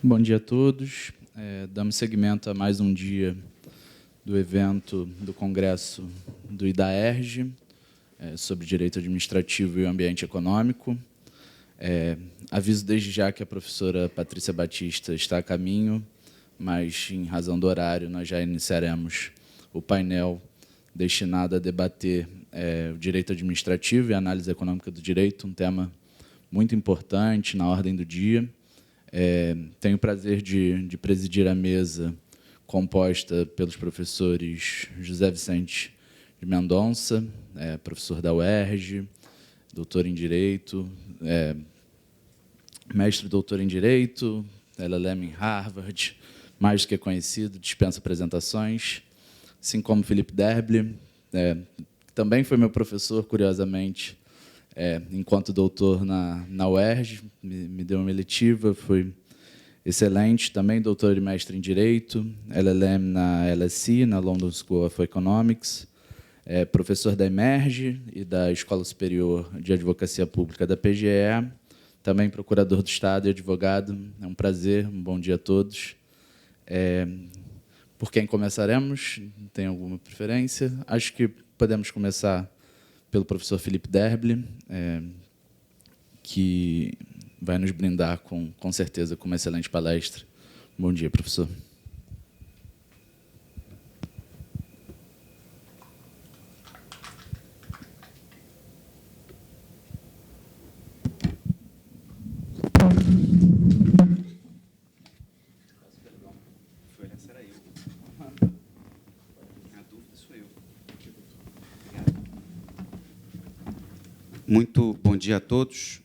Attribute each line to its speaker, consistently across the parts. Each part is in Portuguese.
Speaker 1: Bom dia a todos. Damos seguimento a mais um dia do evento do Congresso do IDAERJ, sobre Direito Administrativo e o Ambiente Econômico. Aviso desde já que a professora Patrícia Batista está a caminho, mas, em razão do horário, nós já iniciaremos o painel destinado a debater o direito administrativo e a análise econômica do direito, um tema muito importante na ordem do dia. Tenho o prazer de presidir a mesa composta pelos professores José Vicente de Mendonça, professor da UERJ, doutor em Direito, mestre e doutor em Direito, LLM em Harvard, mais do que conhecido, dispensa apresentações, assim como Felipe Derble, que também foi meu professor, curiosamente, enquanto doutor na UERJ, me deu uma eletiva, foi excelente, também doutor e mestre em Direito, LLM na LSE, na London School of Economics, professor da Emerge e da Escola Superior de Advocacia Pública da PGE, também procurador do Estado e advogado. É um prazer, um bom dia a todos. Por quem começaremos? Tem alguma preferência? Acho que podemos começar pelo professor Felipe Derble, que vai nos brindar, com certeza, com uma excelente palestra. Bom dia, professor.
Speaker 2: Muito bom dia a todos.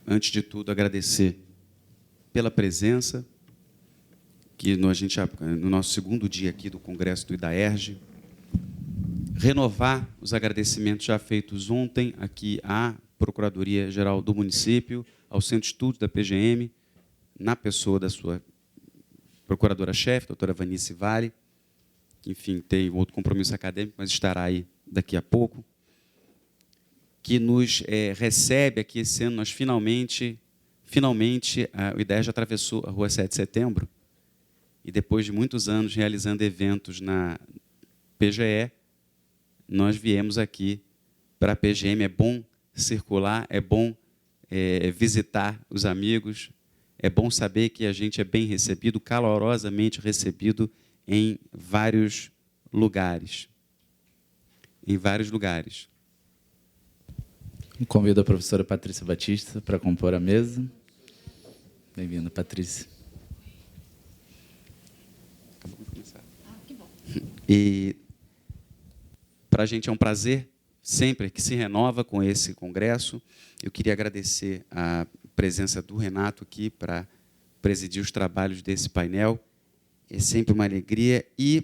Speaker 2: Antes de tudo, agradecer pela presença, que no nosso segundo dia aqui do Congresso do IDAERJ, renovar os agradecimentos já feitos ontem aqui à Procuradoria-Geral do Município, ao Centro de Estudos da PGM, na pessoa da sua procuradora-chefe, doutora Vanice Vale, que, enfim, tem outro compromisso acadêmico, mas estará aí daqui a pouco, que nos recebe aqui esse ano. Nós finalmente o IDERJ atravessou a Rua 7 de Setembro, e depois de muitos anos realizando eventos na PGE, nós viemos aqui para a PGM. É bom circular, é bom visitar os amigos, é bom saber que a gente é bem recebido, calorosamente recebido em vários lugares.
Speaker 1: Convido a professora Patrícia Batista para compor a mesa. Bem-vinda, Patrícia.
Speaker 2: Acabou de começar. Que bom. E para a gente é um prazer, sempre que se renova com esse congresso. Eu queria agradecer a presença do Renato aqui para presidir os trabalhos desse painel. É sempre uma alegria. E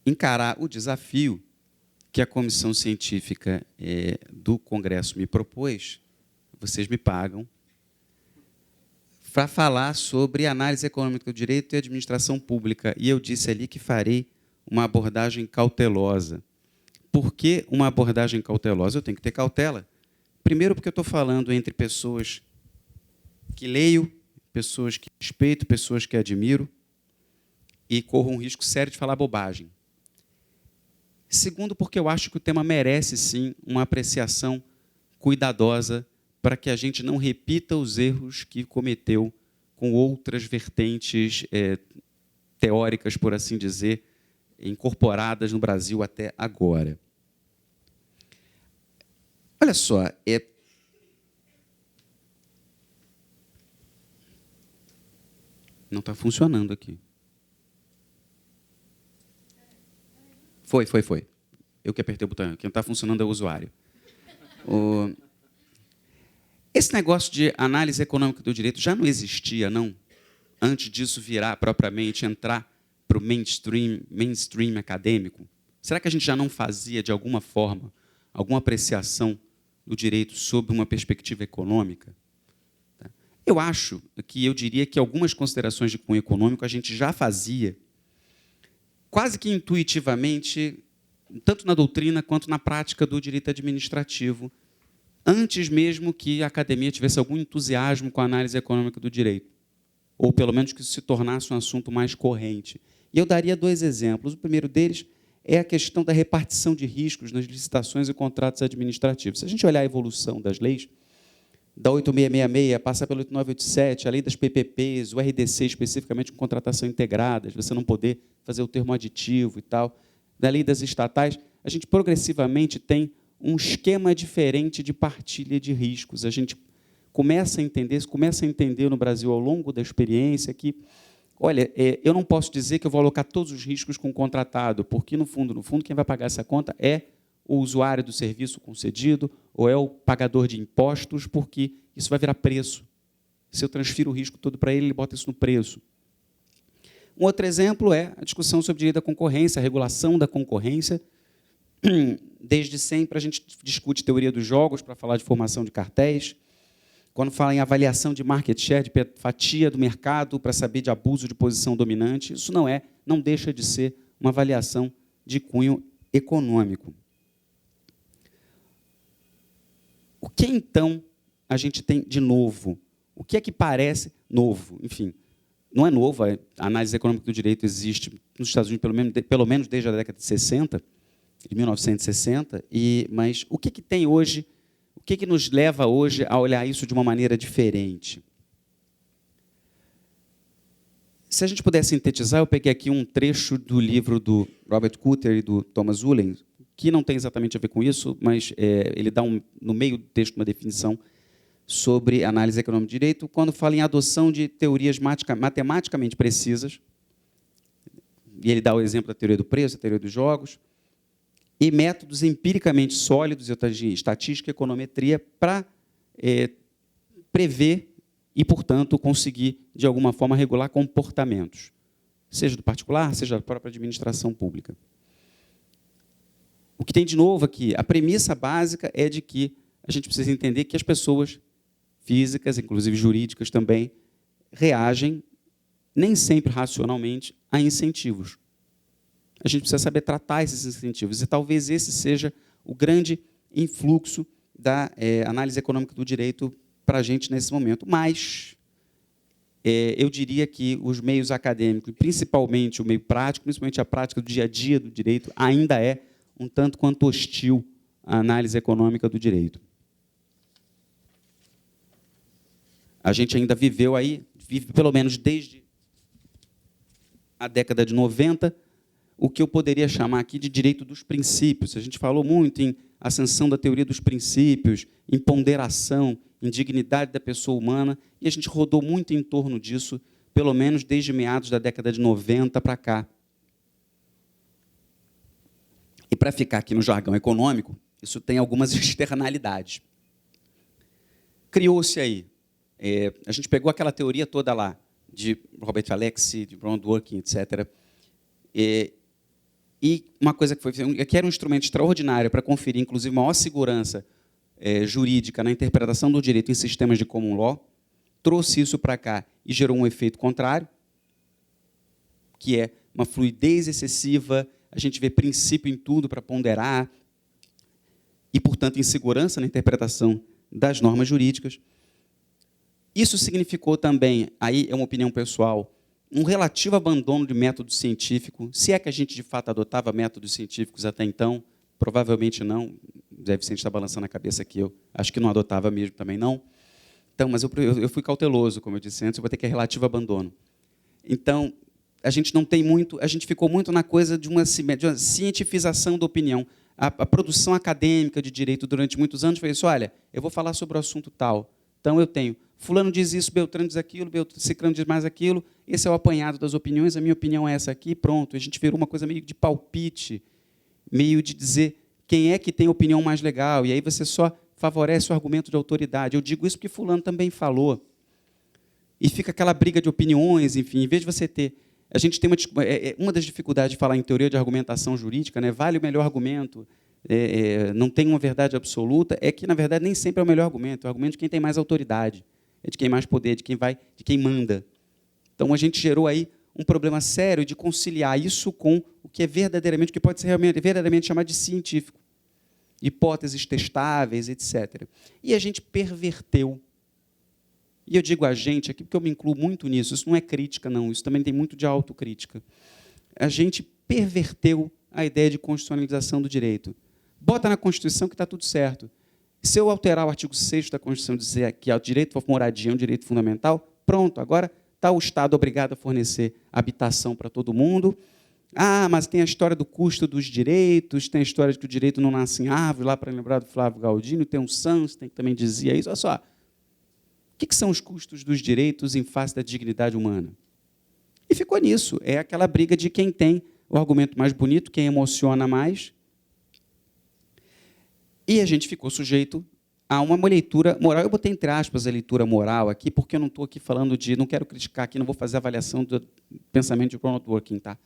Speaker 2: encarar o desafio que a comissão científica do Congresso me propôs. Vocês me pagam para falar sobre análise econômica do direito e administração pública. E eu disse ali que farei uma abordagem cautelosa. Por que uma abordagem cautelosa? Eu tenho que ter cautela. Primeiro, porque eu estou falando entre pessoas que leio, pessoas que respeito, pessoas que admiro, e corro um risco sério de falar bobagem. Segundo, porque eu acho que o tema merece, sim, uma apreciação cuidadosa para que a gente não repita os erros que cometeu com outras vertentes teóricas, por assim dizer, incorporadas no Brasil até agora. Olha só, não está funcionando aqui. Foi. Eu que apertei o botão. Quem não está funcionando é o usuário. Esse negócio de análise econômica do direito já não existia, não? Antes disso virar propriamente, entrar para o mainstream acadêmico? Será que a gente já não fazia, de alguma forma, alguma apreciação do direito sob uma perspectiva econômica? Eu diria que algumas considerações de cunho econômico a gente já fazia, quase que intuitivamente, tanto na doutrina quanto na prática do direito administrativo, antes mesmo que a academia tivesse algum entusiasmo com a análise econômica do direito, ou pelo menos que isso se tornasse um assunto mais corrente. E eu daria 2 exemplos. O primeiro deles é a questão da repartição de riscos nas licitações e contratos administrativos. Se a gente olhar a evolução das leis, da 8666, passa pela 8987, a lei das PPPs, o RDC, especificamente com contratação integrada, você não poder fazer o termo aditivo e tal. Da lei das estatais, a gente progressivamente tem um esquema diferente de partilha de riscos. A gente começa a entender no Brasil, ao longo da experiência, que, olha, eu não posso dizer que eu vou alocar todos os riscos com o contratado, porque, no fundo, quem vai pagar essa conta é o usuário do serviço concedido ou é o pagador de impostos, porque isso vai virar preço. Se eu transfiro o risco todo para ele, ele bota isso no preço. Um outro exemplo é a discussão sobre direito da concorrência, a regulação da concorrência. Desde sempre, a gente discute teoria dos jogos para falar de formação de cartéis. Quando fala em avaliação de market share, de fatia do mercado, para saber de abuso de posição dominante, isso não deixa de ser uma avaliação de cunho econômico. O que, então, a gente tem de novo? O que é que parece novo? Enfim, não é novo, a análise econômica do direito existe nos Estados Unidos pelo menos desde a década de 60, de 1960, mas o que tem hoje, o que nos leva hoje a olhar isso de uma maneira diferente? Se a gente puder sintetizar, eu peguei aqui um trecho do livro do Robert Kutter e do Thomas Ullen, que não tem exatamente a ver com isso, mas ele dá, no meio do texto, uma definição sobre análise econômica do direito, quando fala em adoção de teorias matematicamente precisas, e ele dá o exemplo da teoria do preço, da teoria dos jogos, e métodos empiricamente sólidos, estatística e econometria, para prever e, portanto, conseguir, de alguma forma, regular comportamentos, seja do particular, seja da própria administração pública. O que tem de novo aqui? A premissa básica é de que a gente precisa entender que as pessoas físicas, inclusive jurídicas também, reagem, nem sempre racionalmente, a incentivos. A gente precisa saber tratar esses incentivos, e talvez esse seja o grande influxo da análise econômica do direito para a gente nesse momento. Mas eu diria que os meios acadêmicos, principalmente o meio prático, principalmente a prática do dia a dia do direito, ainda é um tanto quanto hostil à análise econômica do direito. A gente ainda vive pelo menos desde a década de 90, o que eu poderia chamar aqui de direito dos princípios. A gente falou muito em ascensão da teoria dos princípios, em ponderação, em dignidade da pessoa humana, e a gente rodou muito em torno disso, pelo menos desde meados da década de 90 para cá. E, para ficar aqui no jargão econômico, isso tem algumas externalidades. Criou-se aí, a gente pegou aquela teoria toda lá, de Robert Alexy, de Ronald Dworkin, etc., e uma coisa que era um instrumento extraordinário para conferir, inclusive, maior segurança jurídica na interpretação do direito em sistemas de common law, trouxe isso para cá e gerou um efeito contrário, que é uma fluidez excessiva, a gente vê princípio em tudo para ponderar, e, portanto, insegurança na interpretação das normas jurídicas. Isso significou também, aí é uma opinião pessoal, um relativo abandono de método científico, se é que a gente, de fato, adotava métodos científicos até então, provavelmente não, Zé Vicente está balançando a cabeça aqui, eu acho que não adotava mesmo também não. Então, mas eu fui cauteloso, como eu disse antes, eu vou ter que relativo abandono. Então, a gente ficou muito na coisa de uma cientificação da opinião. A produção acadêmica de direito durante muitos anos foi isso: olha, eu vou falar sobre o assunto tal, então eu tenho fulano diz isso, Beltrano diz aquilo, Ciclano diz mais aquilo, esse é o apanhado das opiniões, a minha opinião é essa aqui, pronto. A gente virou uma coisa meio de palpite, meio de dizer quem é que tem a opinião mais legal, e aí você só favorece o argumento de autoridade. Eu digo isso porque fulano também falou. E fica aquela briga de opiniões, enfim, em vez de você ter... A gente tem uma das dificuldades de falar em teoria de argumentação jurídica, né? Vale o melhor argumento, não tem uma verdade absoluta, é que, na verdade, nem sempre é o melhor argumento, é o argumento de quem tem mais autoridade, é de quem mais poder, de quem manda. Então, a gente gerou aí um problema sério de conciliar isso com o que é verdadeiramente, o que pode ser verdadeiramente chamado de científico. hipóteses testáveis, etc. E a gente perverteu. E eu digo a gente aqui porque eu me incluo muito nisso. Isso não é crítica, não. Isso também tem muito de autocrítica. A gente perverteu a ideia de constitucionalização do direito. Bota na Constituição que está tudo certo. Se eu alterar o artigo 6º da Constituição e dizer que o direito à moradia é um direito fundamental, pronto, agora está o Estado obrigado a fornecer habitação para todo mundo. Ah, mas tem a história do custo dos direitos, tem a história de que o direito não nasce em árvore, lá para lembrar do Flávio Galdino, tem um Santos, que também dizia isso. Olha só, o que são os custos dos direitos em face da dignidade humana? E ficou nisso. É aquela briga de quem tem o argumento mais bonito, quem emociona mais. E a gente ficou sujeito a uma leitura moral. Eu botei entre aspas a leitura moral aqui, porque eu não estou aqui falando de... Não quero criticar aqui, não vou fazer avaliação do pensamento de Ronald Dworkin, tá?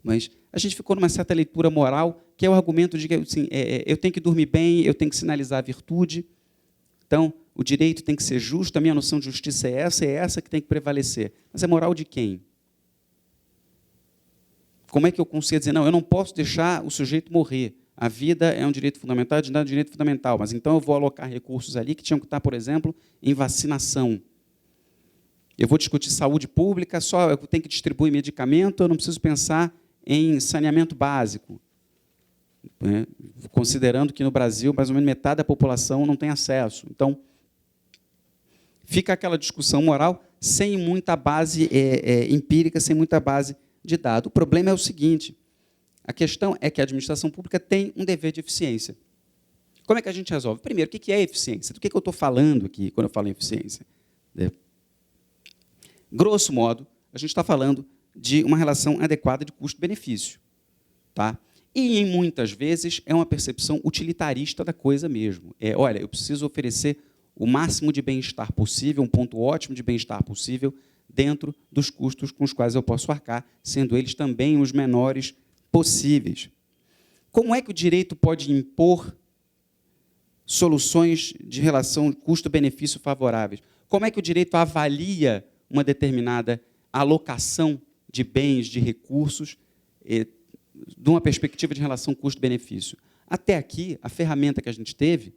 Speaker 2: Mas a gente ficou numa certa leitura moral, que é o argumento de que assim, eu tenho que dormir bem, eu tenho que sinalizar a virtude. Então, o direito tem que ser justo, a minha noção de justiça é essa que tem que prevalecer. Mas é moral de quem? Como é que eu consigo dizer, não, eu não posso deixar o sujeito morrer. A vida é um direito fundamental, a dignidade é um direito fundamental, mas então eu vou alocar recursos ali que tinham que estar, por exemplo, em vacinação. Eu vou discutir saúde pública, só eu tenho que distribuir medicamento, eu não preciso pensar em saneamento básico, né? Considerando que no Brasil mais ou menos metade da população não tem acesso. Então, fica aquela discussão moral sem muita base empírica, sem muita base de dado. O problema é o seguinte, a questão é que a administração pública tem um dever de eficiência. Como é que a gente resolve? Primeiro, o que é eficiência? Do que eu estou falando aqui quando eu falo em eficiência? Grosso modo, a gente está falando de uma relação adequada de custo-benefício. Tá? E, em muitas vezes, é uma percepção utilitarista da coisa mesmo. Olha, eu preciso oferecer o máximo de bem-estar possível, um ponto ótimo de bem-estar possível, dentro dos custos com os quais eu posso arcar, sendo eles também os menores possíveis. Como é que o direito pode impor soluções de relação custo-benefício favoráveis? Como é que o direito avalia uma determinada alocação de bens, de recursos, de uma perspectiva de relação custo-benefício? Até aqui, a ferramenta que a gente teve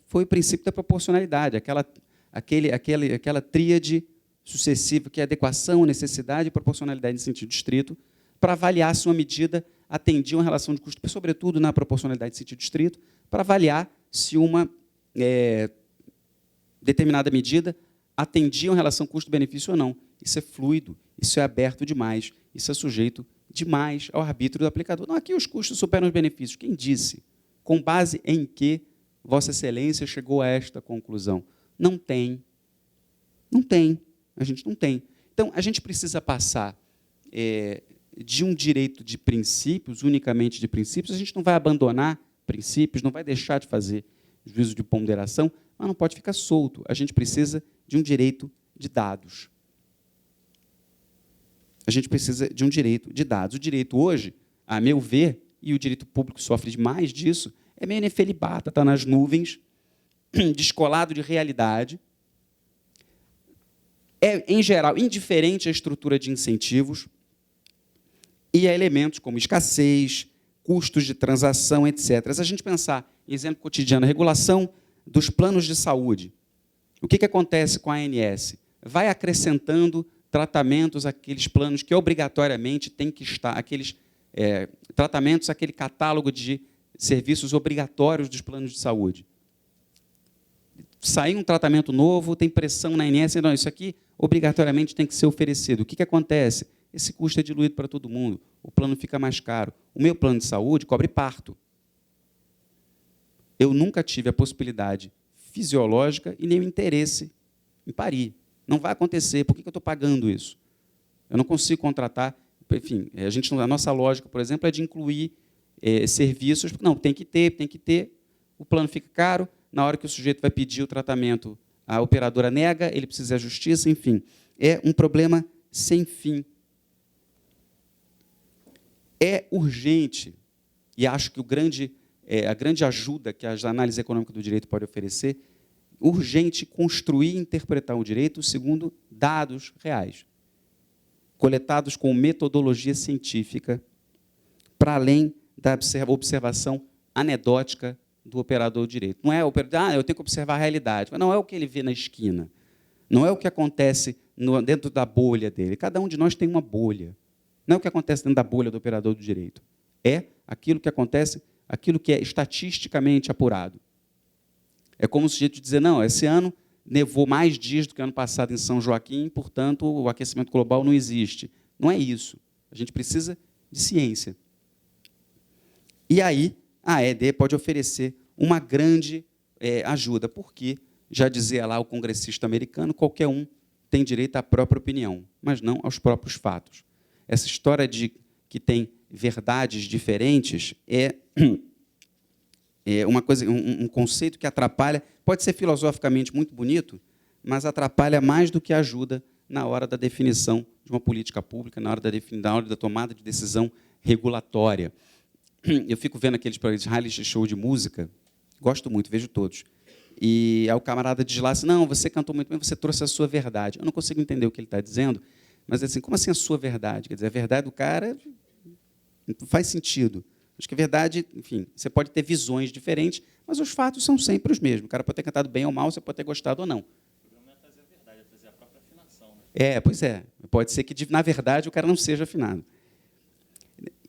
Speaker 2: foi o princípio da proporcionalidade, aquela tríade sucessiva, que é adequação, necessidade e proporcionalidade em sentido estrito, para avaliar se uma medida atendia uma relação de custo, sobretudo na proporcionalidade em sentido estrito, para avaliar se uma determinada medida atendia uma relação custo-benefício ou não. Isso é fluido, isso é aberto demais, isso é sujeito demais ao arbítrio do aplicador. Não, aqui os custos superam os benefícios. Quem disse? Com base em que Vossa Excelência chegou a esta conclusão? Não tem. Não tem. A gente não tem. Então, a gente precisa passar de um direito de princípios, unicamente de princípios. A gente não vai abandonar princípios, não vai deixar de fazer juízo de ponderação, mas não pode ficar solto. A gente precisa de um direito de dados. A gente precisa de um direito de dados. O direito hoje, a meu ver, e o direito público sofre demais disso, é meio nefelibata, está nas nuvens, descolado de realidade, em geral, indiferente à estrutura de incentivos e a elementos como escassez, custos de transação, etc. Se a gente pensar em exemplo cotidiano, a regulação dos planos de saúde, o que acontece com a ANS? Vai acrescentando tratamentos àqueles planos que obrigatoriamente têm que estar, aqueles tratamentos, aquele catálogo de serviços obrigatórios dos planos de saúde. Sai um tratamento novo, tem pressão na ANS, não, isso aqui obrigatoriamente tem que ser oferecido. O que acontece? Esse custo é diluído para todo mundo, o plano fica mais caro. O meu plano de saúde cobre parto. Eu nunca tive a possibilidade fisiológica e nem o interesse em parir. Não vai acontecer. Por que eu estou pagando isso? Eu não consigo contratar. Enfim, a nossa lógica, por exemplo, é de incluir serviços. Não, tem que ter. O plano fica caro. Na hora que o sujeito vai pedir o tratamento, a operadora nega, ele precisa da justiça, enfim. É um problema sem fim. É urgente, e acho que a grande ajuda que a análise econômica do direito pode oferecer, urgente construir e interpretar o direito segundo dados reais, coletados com metodologia científica, para além da observação anedótica do operador do direito. Não é eu tenho que observar a realidade. Não é o que ele vê na esquina. Não é o que acontece dentro da bolha dele. Cada um de nós tem uma bolha. Não é o que acontece dentro da bolha do operador do direito. É aquilo que acontece, aquilo que é estatisticamente apurado. É como o sujeito dizer, não, esse ano nevou mais dias do que ano passado em São Joaquim, portanto, o aquecimento global não existe. Não é isso. A gente precisa de ciência. E aí, a AED pode oferecer uma grande ajuda, porque, já dizia lá o congressista americano, qualquer um tem direito à própria opinião, mas não aos próprios fatos. Essa história de que tem verdades diferentes é uma coisa, um conceito que atrapalha, pode ser filosoficamente muito bonito, mas atrapalha mais do que ajuda na hora da definição de uma política pública, na hora da tomada de decisão regulatória. Eu fico vendo aqueles programas de reality show de música, gosto muito, vejo todos. E aí o camarada diz lá assim, não, você cantou muito bem, você trouxe a sua verdade. Eu não consigo entender o que ele está dizendo, mas assim, como assim a sua verdade? Quer dizer, a verdade do cara não faz sentido. Acho que a verdade, enfim, você pode ter visões diferentes, mas os fatos são sempre os mesmos. O cara pode ter cantado bem ou mal, você pode ter gostado ou não.
Speaker 3: O problema não é trazer a verdade, é trazer a própria afinação. Né?
Speaker 2: Pois é. Pode ser que, na verdade, o cara não seja afinado.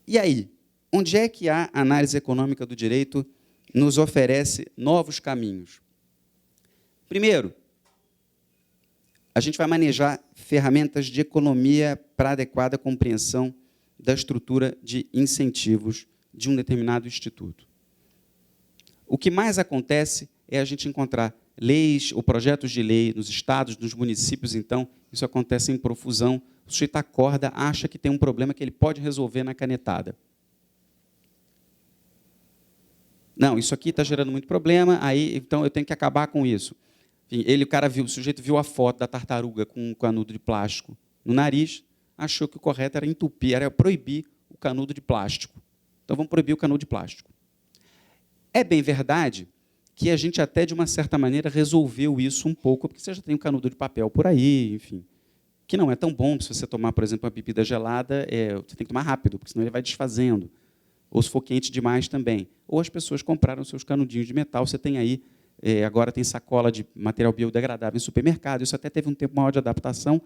Speaker 2: E aí, onde é que a análise econômica do direito nos oferece novos caminhos? Primeiro, a gente vai manejar ferramentas de economia para adequada compreensão da estrutura de incentivos de um determinado instituto. O que mais acontece é a gente encontrar leis ou projetos de lei nos estados, nos municípios, então, isso acontece em profusão. O sujeito acorda, acha que tem um problema que ele pode resolver na canetada. Não, isso aqui está gerando muito problema, aí, então eu tenho que acabar com isso. Enfim, o sujeito viu a foto da tartaruga com um canudo de plástico no nariz, achou que o correto era entupir, era proibir o canudo de plástico. Então, vamos proibir o canudo de plástico. É bem verdade que a gente até, de uma certa maneira, resolveu isso um pouco, porque você já tem um canudo de papel por aí, enfim, que não é tão bom. Se você tomar, por exemplo, uma bebida gelada, você tem que tomar rápido, porque senão ele vai desfazendo. Ou se for quente demais também. Ou as pessoas compraram seus canudinhos de metal, você tem aí, agora tem sacola de material biodegradável em supermercado, isso até teve um tempo maior de adaptação,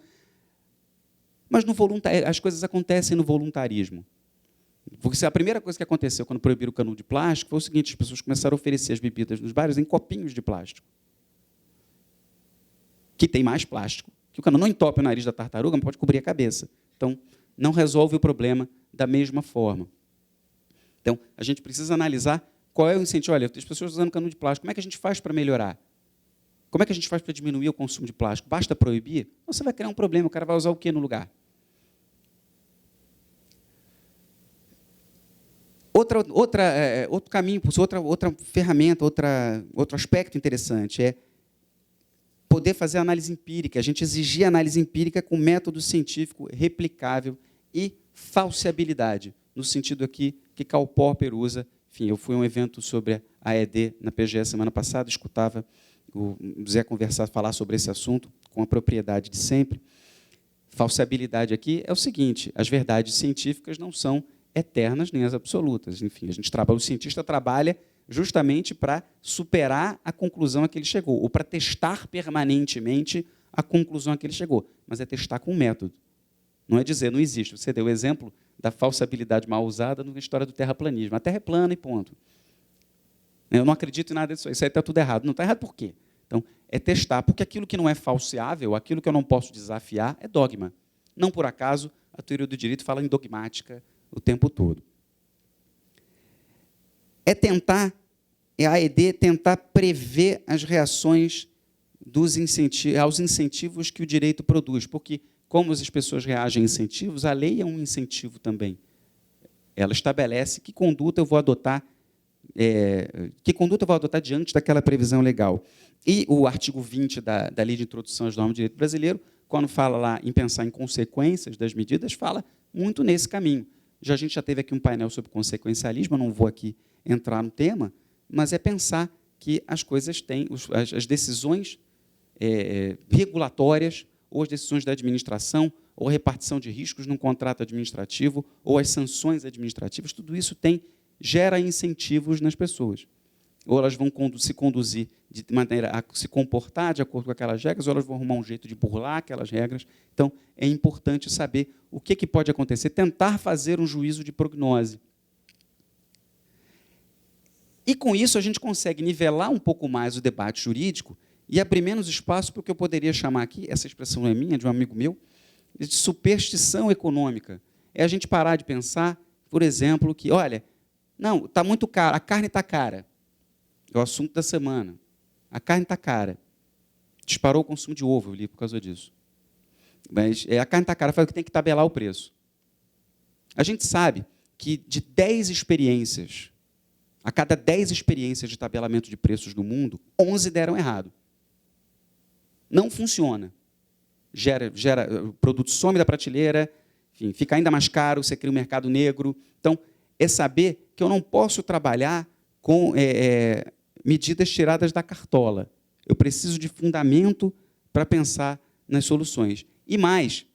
Speaker 2: mas as coisas acontecem no voluntarismo. Porque a primeira coisa que aconteceu quando proibiram o canudo de plástico foi o seguinte, as pessoas começaram a oferecer as bebidas nos bares em copinhos de plástico, que tem mais plástico, que o canudo não entope o nariz da tartaruga, mas pode cobrir a cabeça. Então, não resolve o problema da mesma forma. Então, a gente precisa analisar qual é o incentivo. Olha, as pessoas usando canudo de plástico, como é que a gente faz para melhorar? Como é que a gente faz para diminuir o consumo de plástico? Basta proibir? Ou você vai criar um problema, o cara vai usar o quê no lugar? Outro caminho, outra ferramenta, outro aspecto interessante é poder fazer análise empírica, a gente exigir análise empírica com método científico replicável e falseabilidade, no sentido aqui que Karl Popper usa. Enfim, eu fui a um evento sobre a AED na PGE semana passada, escutava o Zé falar sobre esse assunto com a propriedade de sempre. Falseabilidade aqui é o seguinte, as verdades científicas não são eternas nem as absolutas. Enfim, o cientista trabalha justamente para superar a conclusão a que ele chegou, ou para testar permanentemente a conclusão a que ele chegou, mas é testar com método. Não é dizer, não existe. Você deu o exemplo da falsabilidade mal usada na história do terraplanismo. A Terra é plana e ponto. Eu não acredito em nada disso. Isso aí está tudo errado. Não está errado por quê? Então, é testar, porque aquilo que não é falseável, aquilo que eu não posso desafiar, é dogma. Não por acaso, a teoria do direito fala em dogmática o tempo todo. A AED tentar prever as reações aos incentivos que o direito produz, porque, como as pessoas reagem a incentivos, a lei é um incentivo também. Ela estabelece que conduta eu vou adotar diante daquela previsão legal. E o artigo 20 da Lei de Introdução às Normas do Direito Brasileiro, quando fala lá em pensar em consequências das medidas, fala muito nesse caminho. A gente já teve aqui um painel sobre consequencialismo, eu não vou aqui entrar no tema, mas é pensar que as coisas têm, as decisões regulatórias, ou as decisões da administração, ou a repartição de riscos num contrato administrativo, ou as sanções administrativas, tudo isso gera incentivos nas pessoas. ou elas vão se conduzir de maneira a se comportar de acordo com aquelas regras, ou elas vão arrumar um jeito de burlar aquelas regras. Então, é importante saber o que pode acontecer, tentar fazer um juízo de prognose. E, com isso, a gente consegue nivelar um pouco mais o debate jurídico e abrir menos espaço para o que eu poderia chamar aqui, essa expressão não é minha, de um amigo meu, de superstição econômica. É a gente parar de pensar, por exemplo, que, olha, não, está muito caro, a carne está cara. É o assunto da semana. A carne está cara. Disparou o consumo de ovo, eu li por causa disso. Mas a carne está cara, fala que tem que tabelar o preço. A gente sabe que de 10 experiências, a cada 10 experiências de tabelamento de preços no mundo, 11 deram errado. Não funciona. O produto some da prateleira, enfim, fica ainda mais caro, você cria um mercado negro. Então, é saber que eu não posso trabalhar com medidas tiradas da cartola. Eu preciso de fundamento para pensar nas soluções. E mais,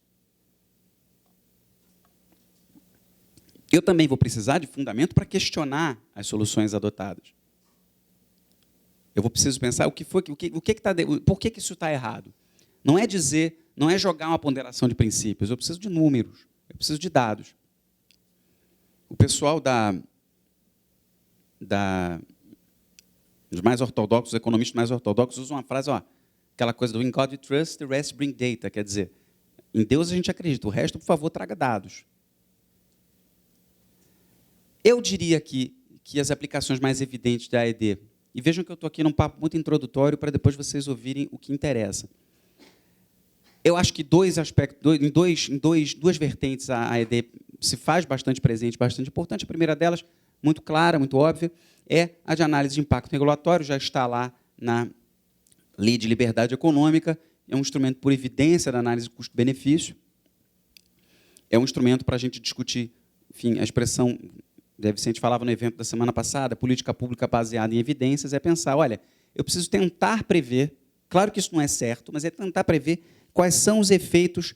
Speaker 2: eu também vou precisar de fundamento para questionar as soluções adotadas. Eu vou precisar pensar por que isso está errado. Não é dizer, não é jogar uma ponderação de princípios, eu preciso de números, eu preciso de dados. O pessoal os mais ortodoxos, os economistas mais ortodoxos usam uma frase, aquela coisa do "In God we trust, the rest bring data", quer dizer, em Deus a gente acredita, o resto, por favor, traga dados. Eu diria aqui que as aplicações mais evidentes da AED, e vejam que eu estou aqui num papo muito introdutório para depois vocês ouvirem o que interessa. Eu acho que duas vertentes a AED se faz bastante presente, bastante importante. A primeira delas, muito clara, muito óbvia, é a de análise de impacto regulatório, já está lá na Lei de Liberdade Econômica, é um instrumento por evidência da análise custo-benefício, é um instrumento para a gente discutir, enfim, a expressão, Vicente falava no evento da semana passada, política pública baseada em evidências, é pensar, olha, eu preciso tentar prever, claro que isso não é certo, mas é tentar prever quais são os efeitos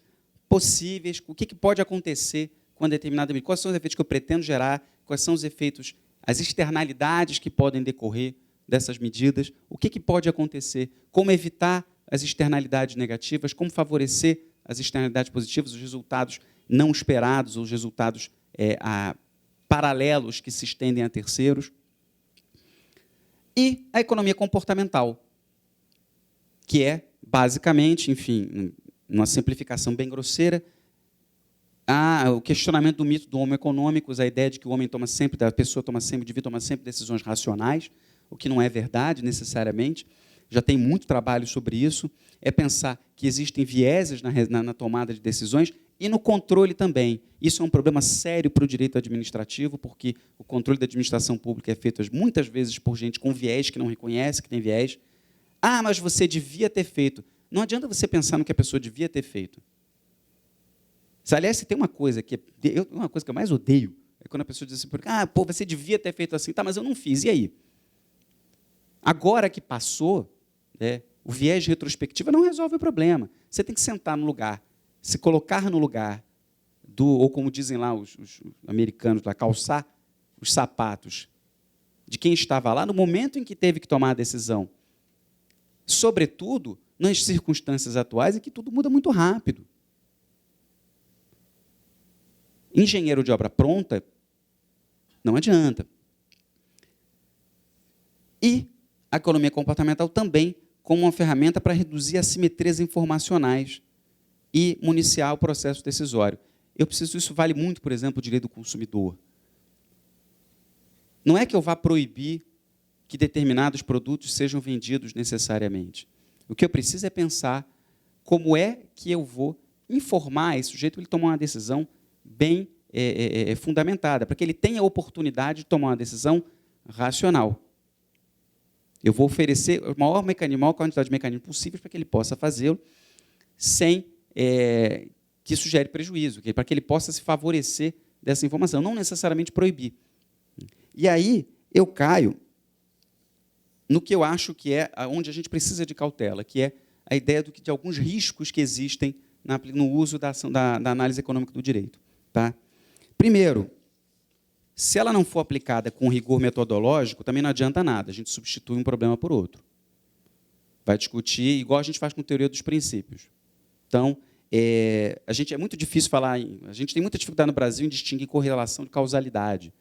Speaker 2: possíveis, o que pode acontecer com determinada medida, quais são os efeitos que eu pretendo gerar, quais são os efeitos, as externalidades que podem decorrer dessas medidas, o que pode acontecer, como evitar as externalidades negativas, como favorecer as externalidades positivas, os resultados não esperados, os resultados paralelos que se estendem a terceiros. E a economia comportamental, que é, basicamente, enfim, numa simplificação bem grosseira, o questionamento do mito do homo econômicos, a ideia de que o indivíduo toma sempre decisões racionais, o que não é verdade, necessariamente. Já tem muito trabalho sobre isso. É pensar que existem vieses na tomada de decisões e no controle também. Isso é um problema sério para o direito administrativo, porque o controle da administração pública é feito muitas vezes por gente com viés que não reconhece que tem viés. Mas você devia ter feito. Não adianta você pensar no que a pessoa devia ter feito. Aliás, se tem uma coisa que eu mais odeio, é quando a pessoa diz assim, você devia ter feito assim, mas eu não fiz, e aí? Agora que passou, o viés de retrospectiva não resolve o problema. Você tem que sentar no lugar, se colocar no lugar ou como dizem lá os americanos, calçar os sapatos de quem estava lá no momento em que teve que tomar a decisão. Sobretudo, nas circunstâncias atuais, em que tudo muda muito rápido. Engenheiro de obra pronta, não adianta. E a economia comportamental também como uma ferramenta para reduzir assimetrias informacionais e municiar o processo decisório. Isso vale muito, por exemplo, o direito do consumidor. Não é que eu vá proibir que determinados produtos sejam vendidos necessariamente. O que eu preciso é pensar como é que eu vou informar esse sujeito para ele tomar uma decisão bem fundamentada, para que ele tenha a oportunidade de tomar uma decisão racional. Eu vou oferecer a maior quantidade de mecanismos possíveis para que ele possa fazê-lo sem que isso gere prejuízo, para que ele possa se favorecer dessa informação, não necessariamente proibir. E aí eu caio no que eu acho que é onde a gente precisa de cautela, que é a ideia de alguns riscos que existem no uso da análise econômica do direito. Tá? Primeiro, Se ela não for aplicada com rigor metodológico, também não adianta nada. A gente substitui um problema por outro. Vai discutir, igual a gente faz com teoria dos princípios. Então, a gente é muito difícil falar... A gente tem muita dificuldade no Brasil em distinguir correlação de causalidade.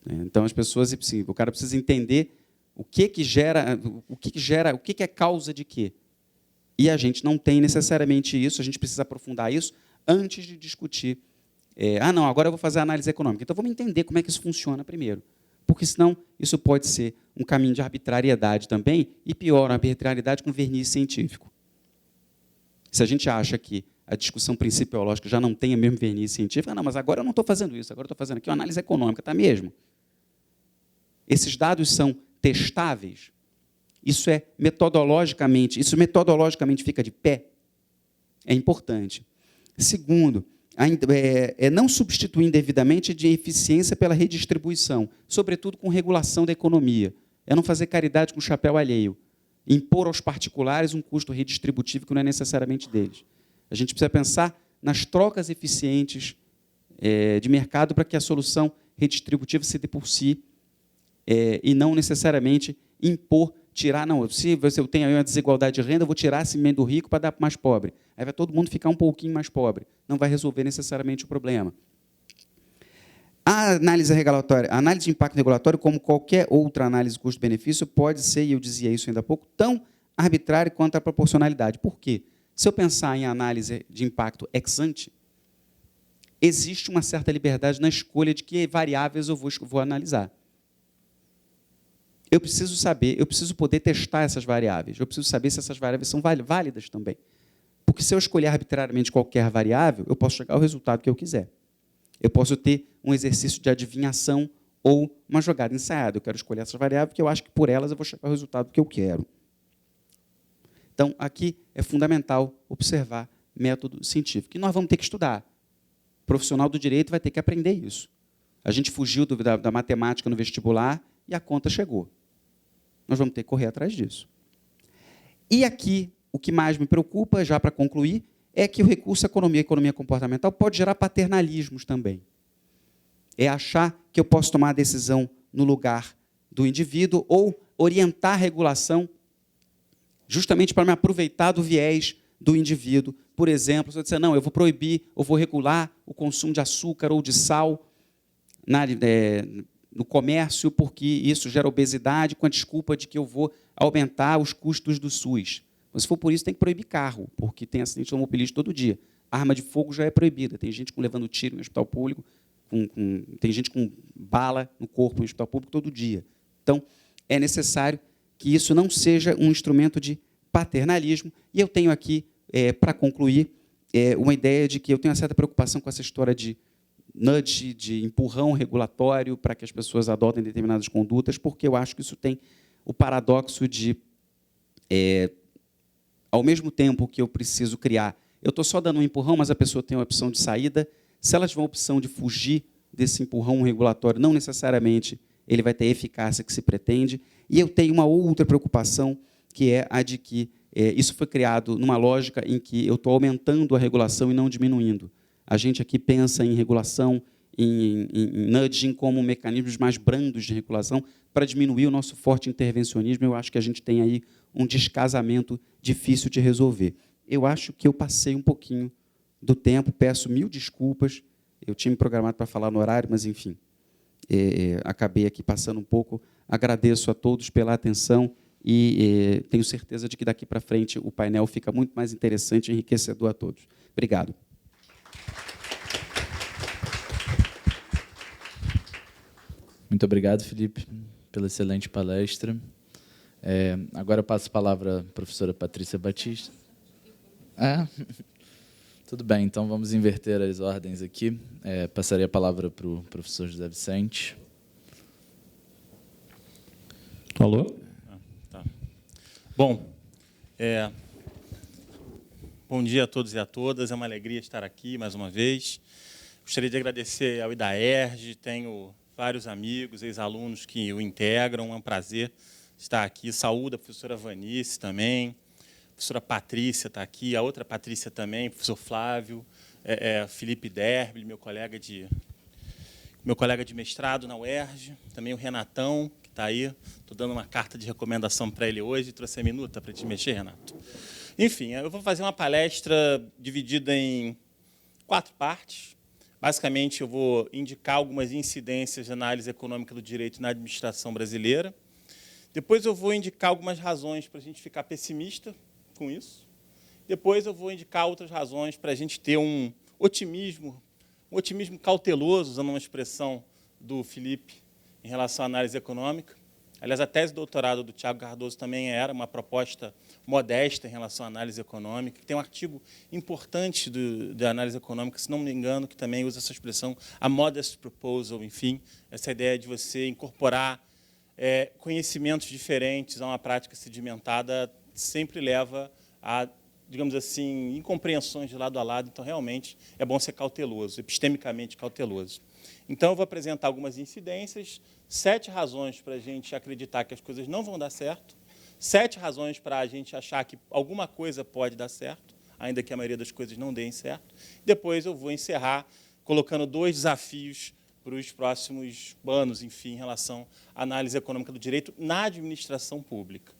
Speaker 2: Então, as pessoas... Assim, o cara precisa entender o que é causa de quê. E a gente não tem necessariamente isso, a gente precisa aprofundar isso antes de discutir. Não, agora eu vou fazer a análise econômica. Então, vamos entender como é que isso funciona primeiro. Porque, senão, isso pode ser um caminho de arbitrariedade também, e pior, uma arbitrariedade com verniz científico. Se a gente acha que a discussão principiológica já não tem o mesmo verniz científico, não, mas agora eu não estou fazendo isso, agora eu estou fazendo aqui uma análise econômica, está mesmo? Esses dados são testáveis? Isso metodologicamente fica de pé? É importante. Segundo, não substituir indevidamente de eficiência pela redistribuição, sobretudo com regulação da economia. É não fazer caridade com o chapéu alheio. Impor aos particulares um custo redistributivo que não é necessariamente deles. A gente precisa pensar nas trocas eficientes de mercado para que a solução redistributiva se dê por si e não necessariamente impor, tirar, não, se eu tenho aí uma desigualdade de renda, eu vou tirar esse do rico para dar para o mais pobre. Aí vai todo mundo ficar um pouquinho mais pobre. Não vai resolver necessariamente o problema. A análise regulatória, a análise de impacto regulatório, como qualquer outra análise de custo-benefício, pode ser, e eu dizia isso ainda há pouco, tão arbitrária quanto a proporcionalidade. Por quê? Se eu pensar em análise de impacto ex ante, existe uma certa liberdade na escolha de que variáveis eu vou analisar. Eu preciso saber, eu preciso poder testar essas variáveis. Eu preciso saber se essas variáveis são válidas também. Porque se eu escolher arbitrariamente qualquer variável, eu posso chegar ao resultado que eu quiser. Eu posso ter um exercício de adivinhação ou uma jogada ensaiada. Eu quero escolher essas variáveis porque eu acho que por elas eu vou chegar ao resultado que eu quero. Então, aqui é fundamental observar método científico. E nós vamos ter que estudar. O profissional do direito vai ter que aprender isso. A gente fugiu da matemática no vestibular e a conta chegou. Nós vamos ter que correr atrás disso. E aqui, o que mais me preocupa, já para concluir, é que o recurso economia comportamental pode gerar paternalismos também. É achar que eu posso tomar a decisão no lugar do indivíduo ou orientar a regulação justamente para me aproveitar do viés do indivíduo. Por exemplo, se eu disser, não, eu vou proibir ou vou regular o consumo de açúcar ou de sal no comércio, porque isso gera obesidade, com a desculpa de que eu vou aumentar os custos do SUS. Mas, se for por isso, tem que proibir carro, porque tem acidente automobilístico todo dia. A arma de fogo já é proibida. Tem gente levando tiro no hospital público, tem gente com bala no corpo no hospital público todo dia. Então, é necessário que isso não seja um instrumento de paternalismo. E eu tenho aqui, para concluir, uma ideia de que eu tenho uma certa preocupação com essa história de nudge, de empurrão regulatório para que as pessoas adotem determinadas condutas, porque eu acho que isso tem o paradoxo de, ao mesmo tempo que eu preciso criar, eu estou só dando um empurrão, mas a pessoa tem uma opção de saída. Se ela tiver uma opção de fugir desse empurrão regulatório, não necessariamente ele vai ter a eficácia que se pretende. E eu tenho uma outra preocupação, que é a de que isso foi criado numa lógica em que eu estou aumentando a regulação e não diminuindo. A gente aqui pensa em regulação, em nudging como mecanismos mais brandos de regulação para diminuir o nosso forte intervencionismo. Eu acho que a gente tem aí um descasamento difícil de resolver. Eu acho que eu passei um pouquinho do tempo, peço 1000 desculpas. Eu tinha me programado para falar no horário, mas, enfim, acabei aqui passando um pouco. Agradeço a todos pela atenção e tenho certeza de que daqui para frente o painel fica muito mais interessante e enriquecedor a todos. Obrigado.
Speaker 1: Muito obrigado, Felipe, pela excelente palestra. Agora eu passo a palavra à professora Patrícia Batista. Tudo bem, então vamos inverter as ordens aqui. Passarei a palavra para o professor José Vicente.
Speaker 3: Alô? Tá. Bom, bom dia a todos e a todas. É uma alegria estar aqui mais uma vez. Gostaria de agradecer ao IDAERJ, tenho vários amigos, ex-alunos que o integram, é um prazer estar aqui. Saúdo a professora Vanice também, a professora Patrícia está aqui, a outra Patrícia também, o professor Flávio, Felipe Derby, meu colega de meu colega de mestrado na UERJ, também o Renatão, que está aí. Estou dando uma carta de recomendação para ele hoje. Trouxe a minuta para te mexer, Renato. Enfim, eu vou fazer uma palestra dividida em 4 partes. Basicamente, eu vou indicar algumas incidências de análise econômica do direito na administração brasileira. Depois eu vou indicar algumas razões para a gente ficar pessimista com isso. Depois eu vou indicar outras razões para a gente ter um otimismo cauteloso, usando uma expressão do Felipe em relação à análise econômica. Aliás, a tese de doutorado do Tiago Cardoso também era uma proposta modesta em relação à análise econômica. Tem um artigo importante da análise econômica, se não me engano, que também usa essa expressão, a modest proposal, enfim, essa ideia de você incorporar conhecimentos diferentes a uma prática sedimentada sempre leva a, digamos assim, incompreensões de lado a lado. Então, realmente, é bom ser cauteloso, epistemicamente cauteloso. Então, eu vou apresentar algumas incidências, 7 razões para a gente acreditar que as coisas não vão dar certo, 7 razões para a gente achar que alguma coisa pode dar certo, ainda que a maioria das coisas não deem certo. Depois, eu vou encerrar colocando 2 desafios para os próximos anos, enfim, em relação à análise econômica do direito na administração pública.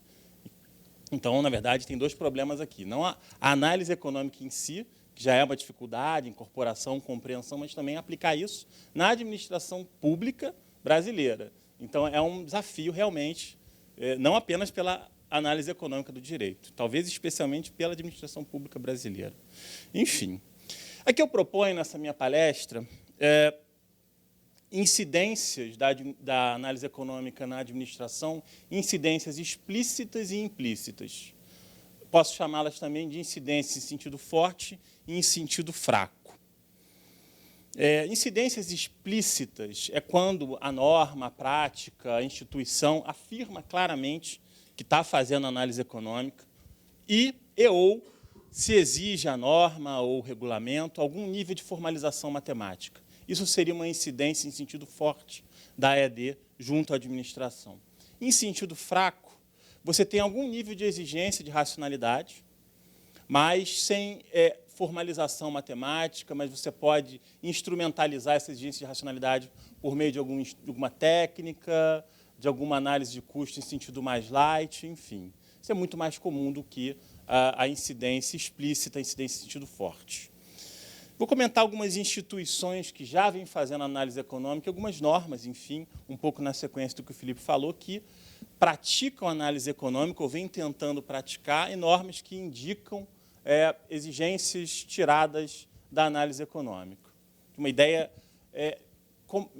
Speaker 3: Então, na verdade, tem 2 problemas aqui. Não a análise econômica em si, que já é uma dificuldade, incorporação, compreensão, mas também aplicar isso na administração pública brasileira. Então, é um desafio, realmente, não apenas pela análise econômica do direito, talvez especialmente pela administração pública brasileira. Enfim, aqui eu proponho, nessa minha palestra, incidências da análise econômica na administração, incidências explícitas e implícitas. Posso chamá-las também de incidências em sentido forte e em sentido fraco. Incidências explícitas é quando a norma, a prática, a instituição afirma claramente que está fazendo análise econômica ou se exige a norma ou o regulamento algum nível de formalização matemática. Isso seria uma incidência em sentido forte da AED junto à administração. Em sentido fraco, você tem algum nível de exigência de racionalidade, mas sem formalização matemática, mas você pode instrumentalizar essa exigência de racionalidade por meio de alguma técnica, de alguma análise de custo em sentido mais light, enfim. Isso é muito mais comum do que a incidência explícita, a incidência em sentido forte. Vou comentar algumas instituições que já vêm fazendo análise econômica, algumas normas, enfim, um pouco na sequência do que o Felipe falou, que praticam análise econômica ou vêm tentando praticar, e normas que indicam exigências tiradas da análise econômica,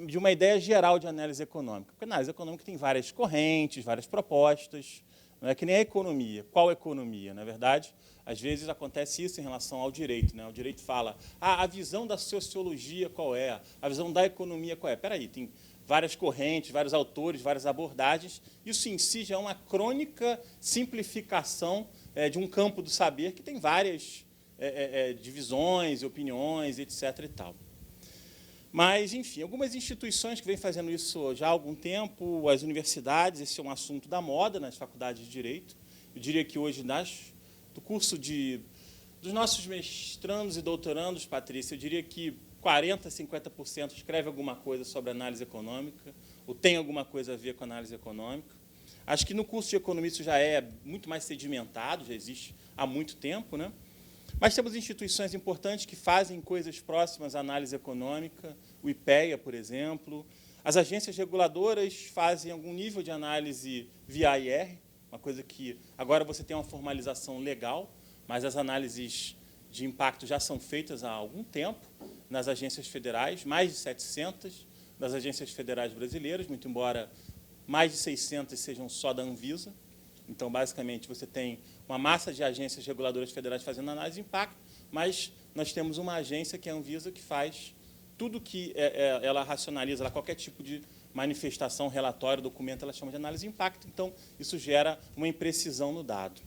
Speaker 3: de uma ideia geral de análise econômica. Porque a análise econômica tem várias correntes, várias propostas, não é que nem a economia. Qual economia? Na verdade, às vezes acontece isso em relação ao direito. O direito fala, a visão da sociologia qual é? A visão da economia qual é? Espera aí, tem várias correntes, vários autores, várias abordagens. Isso em si já é uma crônica simplificação de um campo do saber que tem várias divisões, opiniões, etc. e tal. Mas, enfim, algumas instituições que vêm fazendo isso já há algum tempo, as universidades, esse é um assunto da moda nas faculdades de Direito. Eu diria que hoje, do curso dos nossos mestrandos e doutorandos, Patrícia, eu diria que 40%, 50% escreve alguma coisa sobre análise econômica, ou tem alguma coisa a ver com análise econômica. Acho que no curso de economia isso já é muito mais sedimentado, já existe há muito tempo, né? Mas temos instituições importantes que fazem coisas próximas à análise econômica, o IPEA, por exemplo. As agências reguladoras fazem algum nível de análise via IR, uma coisa que agora você tem uma formalização legal, mas as análises de impacto já são feitas há algum tempo nas agências federais, mais de 700 das agências federais brasileiras, muito embora mais de 600 sejam só da Anvisa. Então, basicamente, você tem uma massa de agências reguladoras federais fazendo análise de impacto, mas nós temos uma agência, que é a Anvisa, que faz tudo que ela racionaliza, qualquer tipo de manifestação, relatório, documento, ela chama de análise de impacto. Então, isso gera uma imprecisão no dado.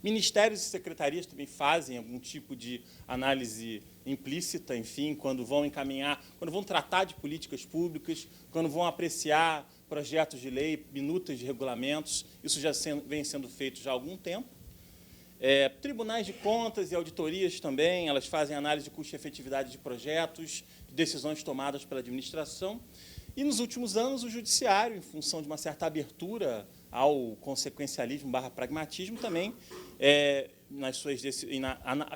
Speaker 3: Ministérios e secretarias também fazem algum tipo de análise implícita, enfim, quando vão encaminhar, quando vão tratar de políticas públicas, quando vão apreciar projetos de lei, minutas de regulamentos. Isso já vem sendo feito já há algum tempo. Tribunais de contas e auditorias também, elas fazem análise de custo e efetividade de projetos, de decisões tomadas pela administração. E, nos últimos anos, o judiciário, em função de uma certa abertura ao consequencialismo/pragmatismo, também,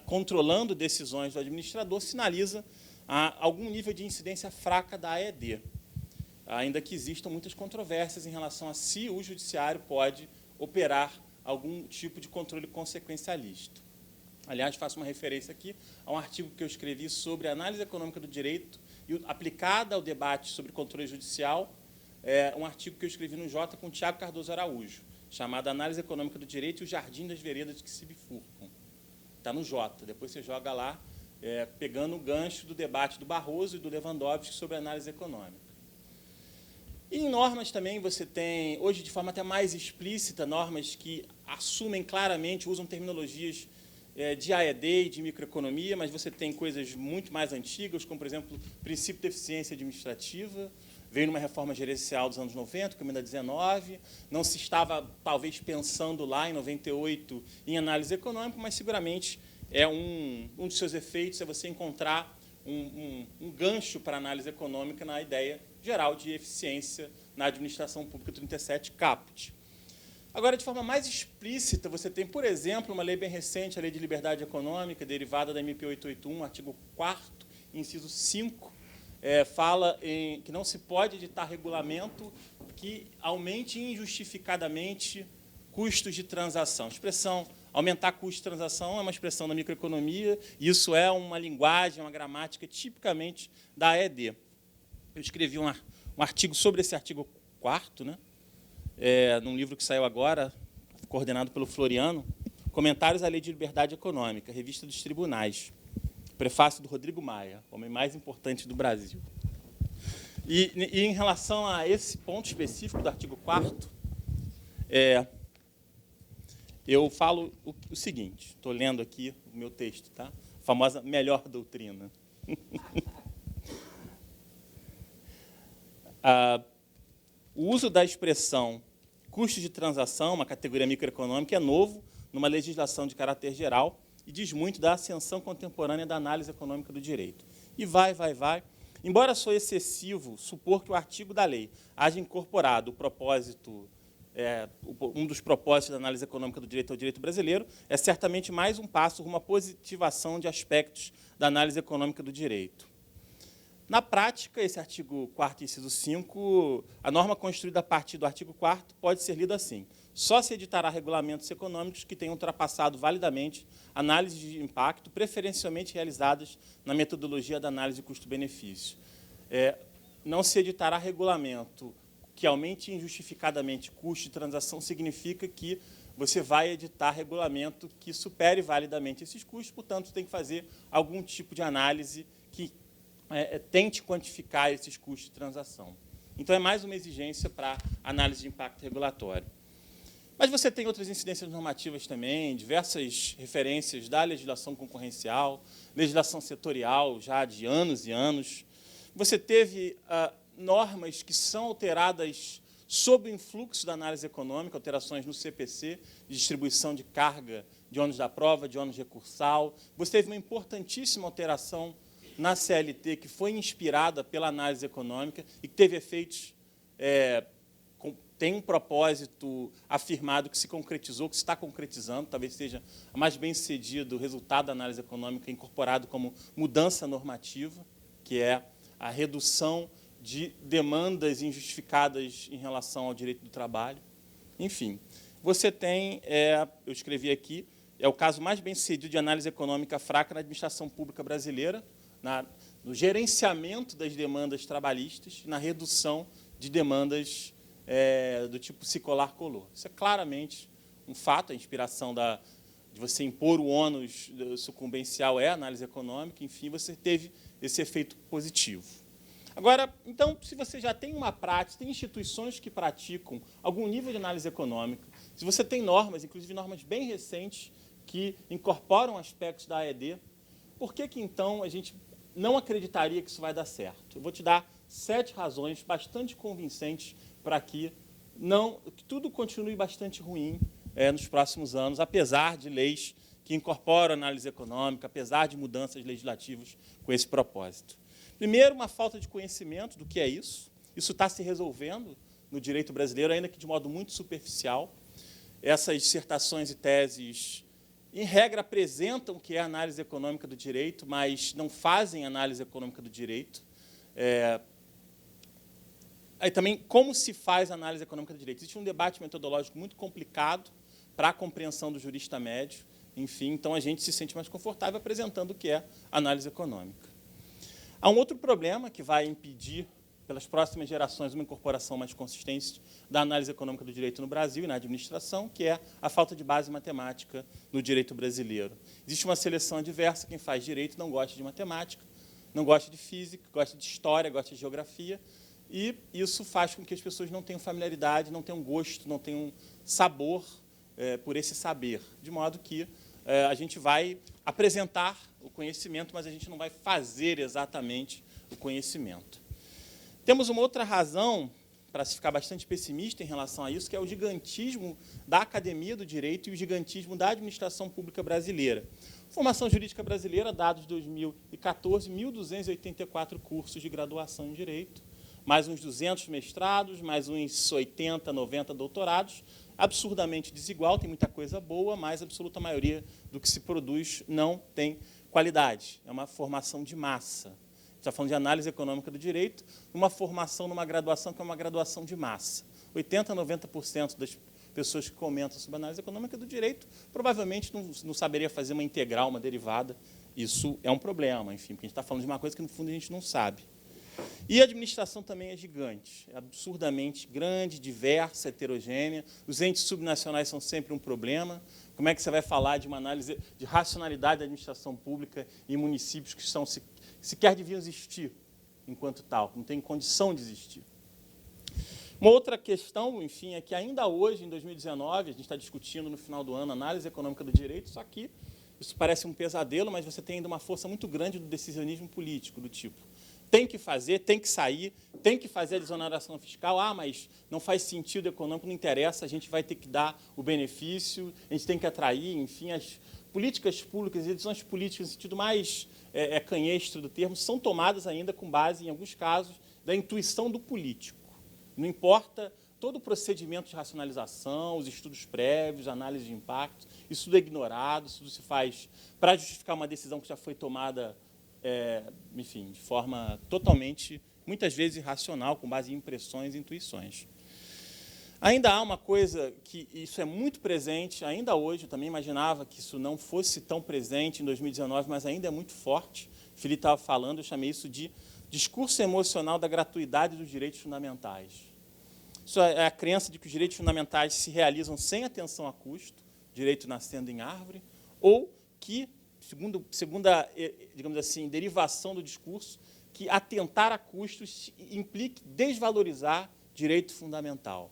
Speaker 3: controlando decisões do administrador, sinaliza algum nível de incidência fraca da AED, ainda que existam muitas controvérsias em relação a se o judiciário pode operar algum tipo de controle consequencialista. Aliás, faço uma referência aqui a um artigo que eu escrevi sobre análise econômica do direito e aplicada ao debate sobre controle judicial, um artigo que eu escrevi no Jota com o Tiago Cardoso Araújo, chamado Análise Econômica do Direito e o Jardim das Veredas que se bifurcam. Está no Jota, depois você joga lá, pegando o gancho do debate do Barroso e do Lewandowski sobre análise econômica. E em normas também você tem, hoje de forma até mais explícita, normas que assumem claramente, usam terminologias de AED e de microeconomia, mas você tem coisas muito mais antigas, como, por exemplo, o princípio de eficiência administrativa, veio numa reforma gerencial dos anos 90, com a emenda 19, não se estava, talvez, pensando lá, em 98, em análise econômica, mas, seguramente, um dos seus efeitos é você encontrar um gancho para a análise econômica na ideia geral de eficiência na administração pública 37, caput. Agora, de forma mais explícita, você tem, por exemplo, uma lei bem recente, a Lei de Liberdade Econômica, derivada da MP 881, artigo 4º, inciso 5, fala que não se pode editar regulamento que aumente injustificadamente custos de transação. A expressão aumentar custo de transação é uma expressão da microeconomia, e isso é uma linguagem, uma gramática tipicamente da AED. Eu escrevi um artigo sobre esse artigo 4º, né? Num livro que saiu agora, coordenado pelo Floriano, Comentários à Lei de Liberdade Econômica, Revista dos Tribunais, prefácio do Rodrigo Maia, homem mais importante do Brasil. E em relação a esse ponto específico do artigo 4º, eu falo o seguinte, estou lendo aqui o meu texto, tá? A famosa melhor doutrina. O uso da expressão custo de transação, uma categoria microeconômica, é novo numa legislação de caráter geral e diz muito da ascensão contemporânea da análise econômica do direito. E vai. Embora soe excessivo supor que o artigo da lei haja incorporado o propósito, um dos propósitos da análise econômica do direito ao direito brasileiro, é certamente mais um passo rumo à positivação de aspectos da análise econômica do direito. Na prática, esse artigo 4º, inciso 5, a norma construída a partir do artigo 4º pode ser lida assim: só se editará regulamentos econômicos que tenham ultrapassado validamente análises de impacto, preferencialmente realizadas na metodologia da análise de custo-benefício. Não se editará regulamento que aumente injustificadamente custo de transação, significa que você vai editar regulamento que supere validamente esses custos, portanto, tem que fazer algum tipo de análise que tente quantificar esses custos de transação. Então, é mais uma exigência para análise de impacto regulatório. Mas você tem outras incidências normativas também, diversas referências da legislação concorrencial, legislação setorial já de anos e anos. Você teve normas que são alteradas sob o influxo da análise econômica, alterações no CPC, de distribuição de carga de ônus da prova, de ônus recursal. Você teve uma importantíssima alteração na CLT, que foi inspirada pela análise econômica e que teve efeitos, tem um propósito afirmado que se concretizou, que se está concretizando, talvez seja mais bem-sucedido o resultado da análise econômica incorporado como mudança normativa, que é a redução de demandas injustificadas em relação ao direito do trabalho. Enfim, você tem, eu escrevi aqui, é o caso mais bem-sucedido de análise econômica fraca na administração pública brasileira, no gerenciamento das demandas trabalhistas, na redução de demandas do tipo Cicolar-Color. Isso é claramente um fato, a inspiração de você impor o ônus sucumbencial é a análise econômica, enfim, você teve esse efeito positivo. Agora, então, se você já tem uma prática, tem instituições que praticam algum nível de análise econômica, se você tem normas, inclusive normas bem recentes, que incorporam aspectos da AED, por que, então, a gente não acreditaria que isso vai dar certo? Eu vou te dar 7 razões bastante convincentes para que tudo continue bastante ruim nos próximos anos, apesar de leis que incorporam análise econômica, apesar de mudanças legislativas com esse propósito. Primeiro, uma falta de conhecimento do que é isso. Isso está se resolvendo no direito brasileiro, ainda que de modo muito superficial. Essas dissertações e teses, em regra, apresentam o que é análise econômica do direito, mas não fazem análise econômica do direito. Aí também, como se faz análise econômica do direito? Existe um debate metodológico muito complicado para a compreensão do jurista médio. Enfim, então a gente se sente mais confortável apresentando o que é análise econômica. Há um outro problema que vai impedir, pelas próximas gerações, uma incorporação mais consistente da análise econômica do direito no Brasil e na administração, que é a falta de base matemática no direito brasileiro. Existe uma seleção adversa, quem faz direito não gosta de matemática, não gosta de física, gosta de história, gosta de geografia, e isso faz com que as pessoas não tenham familiaridade, não tenham gosto, não tenham sabor por esse saber, de modo que a gente vai apresentar o conhecimento, mas a gente não vai fazer exatamente o conhecimento. Temos uma outra razão para se ficar bastante pessimista em relação a isso, que é o gigantismo da academia do direito e o gigantismo da administração pública brasileira. Formação jurídica brasileira, dados de 2014, 1.284 cursos de graduação em direito, mais uns 200 mestrados, mais uns 80, 90 doutorados, absurdamente desigual, tem muita coisa boa, mas a absoluta maioria do que se produz não tem qualidade. É uma formação de massa. Está falando de análise econômica do direito, uma formação numa graduação que é uma graduação de massa. 80% a 90% das pessoas que comentam sobre análise econômica do direito provavelmente não saberia fazer uma integral, uma derivada. Isso é um problema, enfim, porque a gente está falando de uma coisa que, no fundo, a gente não sabe. E a administração também é gigante, é absurdamente grande, diversa, heterogênea. Os entes subnacionais são sempre um problema. Como é que você vai falar de uma análise de racionalidade da administração pública em municípios que sequer deviam existir enquanto tal, não tem condição de existir? Uma outra questão, enfim, é que ainda hoje, em 2019, a gente está discutindo no final do ano a análise econômica do direito, só que isso parece um pesadelo, mas você tem ainda uma força muito grande do decisionismo político, do tipo, tem que fazer, tem que sair, tem que fazer a desoneração fiscal, mas não faz sentido econômico, não interessa, a gente vai ter que dar o benefício, a gente tem que atrair, enfim, as políticas públicas, as decisões políticas, no sentido mais canhestro do termo, são tomadas ainda com base, em alguns casos, da intuição do político. Não importa todo o procedimento de racionalização, os estudos prévios, análise de impacto, isso tudo é ignorado, isso tudo se faz para justificar uma decisão que já foi tomada, enfim, de forma totalmente, muitas vezes, irracional, com base em impressões e intuições. Ainda há uma coisa que isso é muito presente, ainda hoje, eu também imaginava que isso não fosse tão presente em 2019, mas ainda é muito forte. O Felipe estava falando, eu chamei isso de discurso emocional da gratuidade dos direitos fundamentais. Isso é a crença de que os direitos fundamentais se realizam sem atenção a custo, direito nascendo em árvore, ou que, segunda, digamos assim, derivação do discurso, que atentar a custos implique desvalorizar direito fundamental.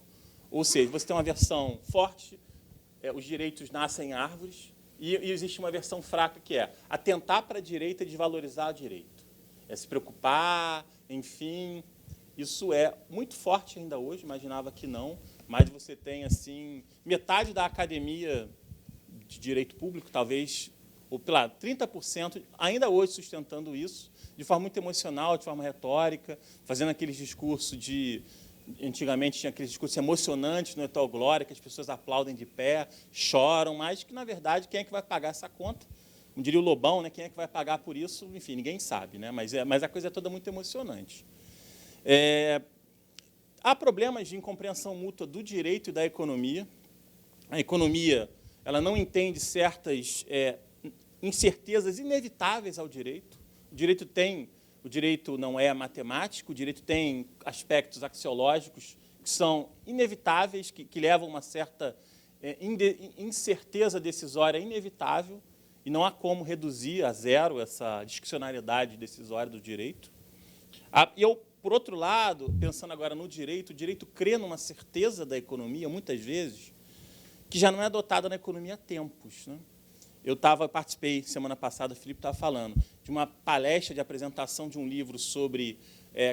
Speaker 3: Ou seja, você tem uma versão forte, os direitos nascem em árvores, e existe uma versão fraca, que é atentar para a direita e desvalorizar o direito. É se preocupar, enfim. Isso é muito forte ainda hoje, imaginava que não, mas você tem, assim, metade da academia de direito público, talvez, ou pela 30%, ainda hoje sustentando isso, de forma muito emocional, de forma retórica, fazendo aqueles discursos de... Antigamente tinha aqueles discursos emocionantes no Etal Glória, que as pessoas aplaudem de pé, choram, mas que, na verdade, quem é que vai pagar essa conta? Como diria o Lobão, né? Quem é que vai pagar por isso? Enfim, ninguém sabe, né? Mas a coisa é toda muito emocionante. Há problemas de incompreensão mútua do direito e da economia. A economia ela não entende certas incertezas inevitáveis ao direito. O direito não é matemático, o direito tem aspectos axiológicos que são inevitáveis, que levam a uma certa incerteza decisória inevitável, e não há como reduzir a zero essa discricionariedade decisória do direito. E eu, por outro lado, pensando agora no direito, o direito crê numa certeza da economia, muitas vezes, que já não é adotada na economia há tempos, né? Eu participei, semana passada, o Felipe estava falando, de uma palestra de apresentação de um livro sobre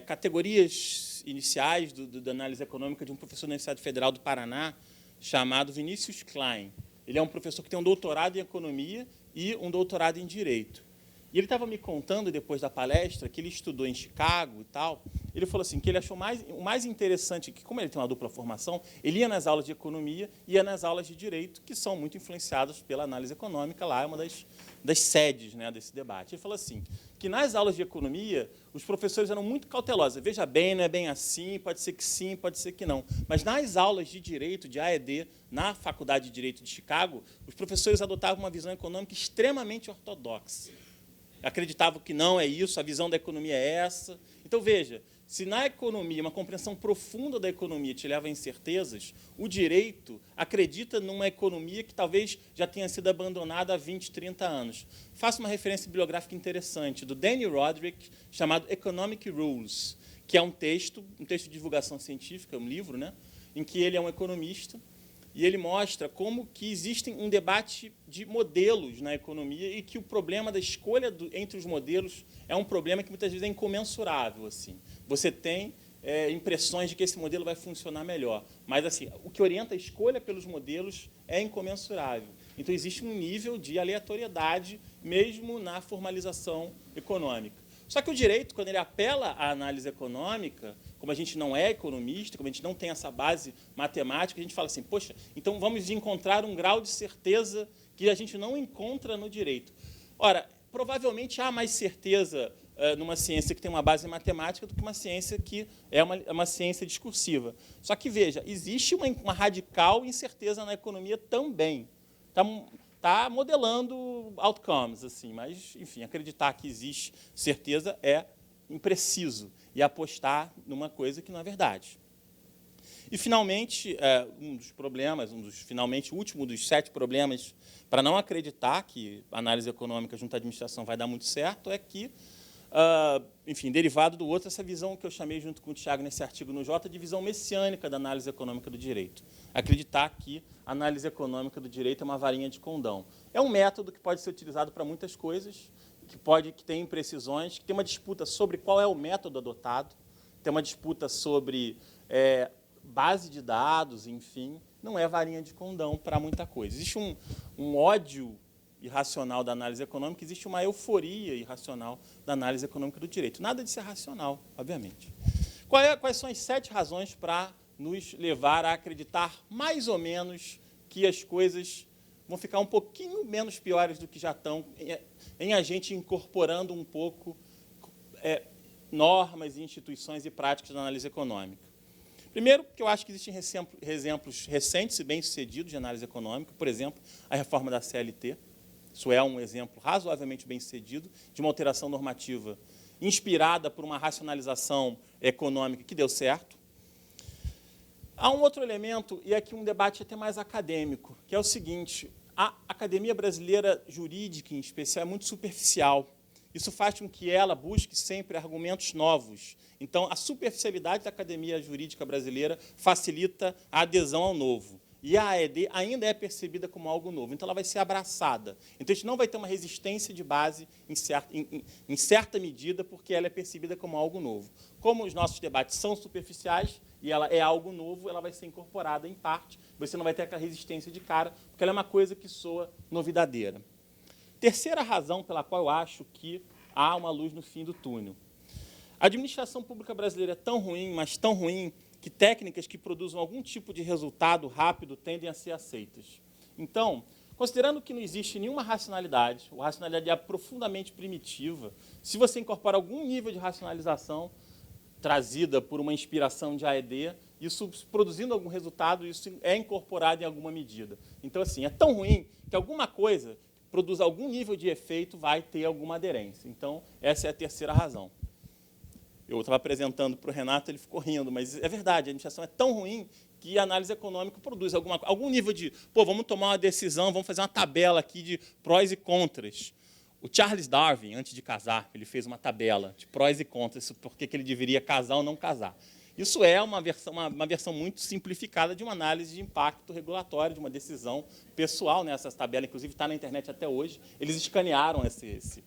Speaker 3: categorias iniciais da análise econômica de um professor da Universidade Federal do Paraná, chamado Vinícius Klein. Ele é um professor que tem um doutorado em economia e um doutorado em direito. E ele estava me contando, depois da palestra, que ele estudou em Chicago e tal. Ele falou assim, que ele achou o mais interessante, que como ele tem uma dupla formação, ele ia nas aulas de economia e ia nas aulas de direito, que são muito influenciadas pela análise econômica, lá é uma das sedes, né, desse debate. Ele falou assim, que nas aulas de economia, os professores eram muito cautelosos. Veja bem, não é bem assim, pode ser que sim, pode ser que não. Mas nas aulas de direito, de AED, na Faculdade de Direito de Chicago, os professores adotavam uma visão econômica extremamente ortodoxa. Acreditavam que não é isso, a visão da economia é essa. Então, veja, se na economia, uma compreensão profunda da economia te leva a incertezas, o direito acredita numa economia que talvez já tenha sido abandonada há 20, 30 anos. Faço uma referência bibliográfica interessante do Danny Roderick, chamado Economic Rules, que é um texto de divulgação científica, um livro, né, em que ele é um economista, e ele mostra como que existe um debate de modelos na economia e que o problema da escolha entre os modelos é um problema que muitas vezes é incomensurável. Assim. Você tem impressões de que esse modelo vai funcionar melhor, mas assim, o que orienta a escolha pelos modelos é incomensurável. Então, existe um nível de aleatoriedade mesmo na formalização econômica. Só que o direito, quando ele apela à análise econômica, como a gente não é economista, como a gente não tem essa base matemática, a gente fala assim, poxa, então vamos encontrar um grau de certeza que a gente não encontra no direito. Ora, provavelmente há mais certeza numa ciência que tem uma base matemática do que uma ciência que é uma ciência discursiva. Só que, veja, existe uma radical incerteza na economia também. Está modelando outcomes, assim, mas, enfim, acreditar que existe certeza é impreciso e apostar numa coisa que não é verdade. E, finalmente, um dos problemas, finalmente, o último dos 7 problemas para não acreditar que a análise econômica junto à administração vai dar muito certo é que, enfim, derivado do outro, essa visão que eu chamei junto com o Thiago nesse artigo no Jota, de visão messiânica da análise econômica do direito. Acreditar que a análise econômica do direito é uma varinha de condão. É um método que pode ser utilizado para muitas coisas, que tem imprecisões, que tem uma disputa sobre qual é o método adotado, tem uma disputa sobre base de dados, enfim, não é varinha de condão para muita coisa. Existe um ódio irracional da análise econômica, existe uma euforia irracional da análise econômica do direito. Nada disso é racional, obviamente. Quais são as 7 razões para nos levar a acreditar mais ou menos que as coisas vão ficar um pouquinho menos piores do que já estão, em a gente incorporando um pouco normas, instituições e práticas da análise econômica? Primeiro, porque eu acho que existem exemplos recentes e bem-sucedidos de análise econômica, por exemplo, a reforma da CLT. Isso é um exemplo razoavelmente bem-sucedido de uma alteração normativa inspirada por uma racionalização econômica que deu certo. Há um outro elemento, e aqui um debate até mais acadêmico, que é o seguinte: a academia brasileira jurídica, em especial, é muito superficial. Isso faz com que ela busque sempre argumentos novos. Então, a superficialidade da academia jurídica brasileira facilita a adesão ao novo. E a AED ainda é percebida como algo novo. Então, ela vai ser abraçada. Então, a gente não vai ter uma resistência de base em certa medida, porque ela é percebida como algo novo. Como os nossos debates são superficiais e ela é algo novo, ela vai ser incorporada em parte. Você não vai ter aquela resistência de cara, porque ela é uma coisa que soa novidadeira. Terceira razão pela qual eu acho que há uma luz no fim do túnel. A administração pública brasileira é tão ruim, mas tão ruim, que técnicas que produzam algum tipo de resultado rápido tendem a ser aceitas. Então, considerando que não existe nenhuma racionalidade, a racionalidade é profundamente primitiva, se você incorpora algum nível de racionalização trazida por uma inspiração de AED, isso produzindo algum resultado, isso é incorporado em alguma medida. Então, assim, é tão ruim que alguma coisa produz algum nível de efeito, vai ter alguma aderência. Então, essa é a terceira razão. Eu estava apresentando para o Renato, ele ficou rindo, mas é verdade, a administração é tão ruim que a análise econômica produz algum nível de, vamos tomar uma decisão, vamos fazer uma tabela aqui de prós e contras. O Charles Darwin, antes de casar, ele fez uma tabela de prós e contras, por que ele deveria casar ou não casar. Isso é uma versão muito simplificada de uma análise de impacto regulatório, de uma decisão pessoal. Né? Essa tabela, inclusive, está na internet até hoje. Eles escanearam esse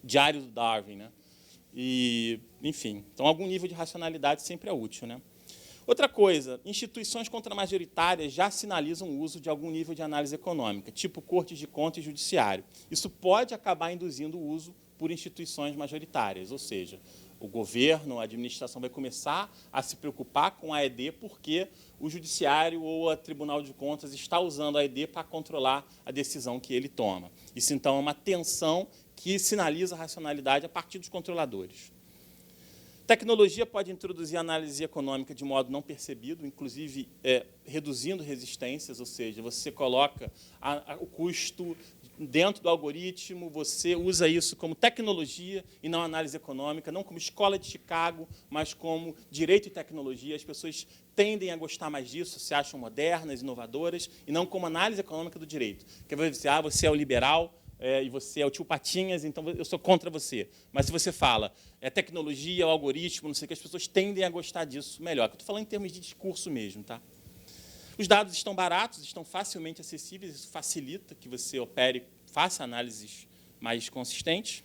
Speaker 3: diário do Darwin. Né? E, enfim, então, algum nível de racionalidade sempre é útil. Né? Outra coisa, instituições contramajoritárias já sinalizam o uso de algum nível de análise econômica, tipo Cortes de Contas e Judiciário. Isso pode acabar induzindo o uso por instituições majoritárias, ou seja, o governo, a administração vai começar a se preocupar com a AED porque o Judiciário ou o Tribunal de Contas está usando a AED para controlar a decisão que ele toma. Isso, então, é uma tensão que sinaliza a racionalidade a partir dos controladores. Tecnologia pode introduzir análise econômica de modo não percebido, inclusive reduzindo resistências, ou seja, você coloca o custo dentro do algoritmo, você usa isso como tecnologia e não análise econômica, não como escola de Chicago, mas como direito e tecnologia. As pessoas tendem a gostar mais disso, se acham modernas, inovadoras, e não como análise econômica do direito. Porque você você é o liberal, e você é o tio Patinhas, então eu sou contra você. Mas se você fala tecnologia, o algoritmo, não sei o que, as pessoas tendem a gostar disso melhor. Eu estou falando em termos de discurso mesmo. Tá? Os dados estão baratos, estão facilmente acessíveis, isso facilita que você opere, faça análises mais consistentes.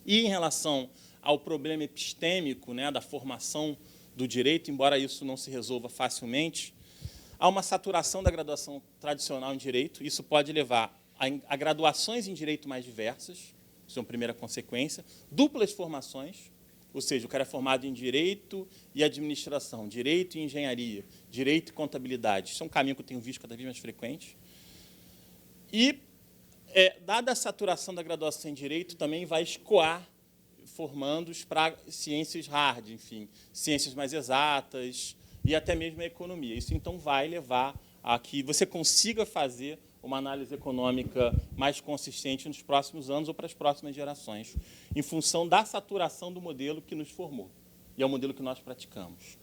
Speaker 3: E, em relação ao problema epistêmico, né, da formação do direito, embora isso não se resolva facilmente, há uma saturação da graduação tradicional em direito. Isso pode levar a graduações em direito mais diversas, isso é uma primeira consequência, duplas formações, ou seja, o cara é formado em direito e administração, direito e engenharia, direito e contabilidade. Isso é um caminho que eu tenho visto cada vez mais frequente. E, dada a saturação da graduação em direito, também vai escoar formandos para ciências hard, enfim, ciências mais exatas e até mesmo a economia. Isso, então, vai levar a que você consiga fazer uma análise econômica mais consistente nos próximos anos ou para as próximas gerações, em função da saturação do modelo que nos formou, e é o modelo que nós praticamos.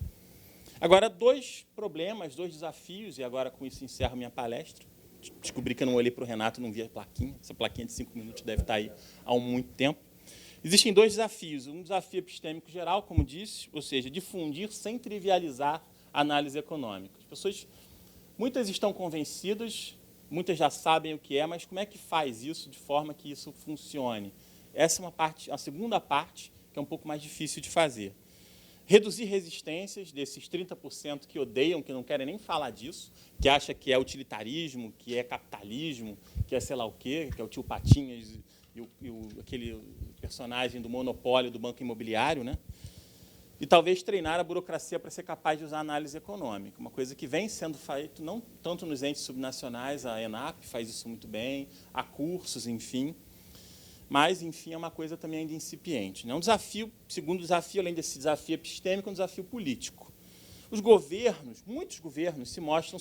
Speaker 3: Agora, dois problemas, dois desafios, e agora com isso encerro minha palestra. Descobri que eu não olhei para o Renato, não vi a plaquinha. Essa plaquinha de 5 minutos deve estar aí há muito tempo. Existem dois desafios. Um desafio epistêmico geral, como disse, ou seja, difundir sem trivializar a análise econômica. As pessoas, muitas estão convencidas, muitas já sabem o que é, mas como é que faz isso de forma que isso funcione? Essa é uma parte, a segunda parte, que é um pouco mais difícil de fazer. Reduzir resistências desses 30% que odeiam, que não querem nem falar disso, que acha que é utilitarismo, que é capitalismo, que é sei lá o quê, que é o tio Patinhas e aquele personagem do monopólio do banco imobiliário, né? E talvez treinar a burocracia para ser capaz de usar análise econômica, uma coisa que vem sendo feita não tanto nos entes subnacionais, a ENAP faz isso muito bem, há cursos, enfim, mas, enfim, é uma coisa também ainda incipiente. Um desafio, segundo desafio, além desse desafio epistêmico, é um desafio político. Os governos, muitos governos, se mostram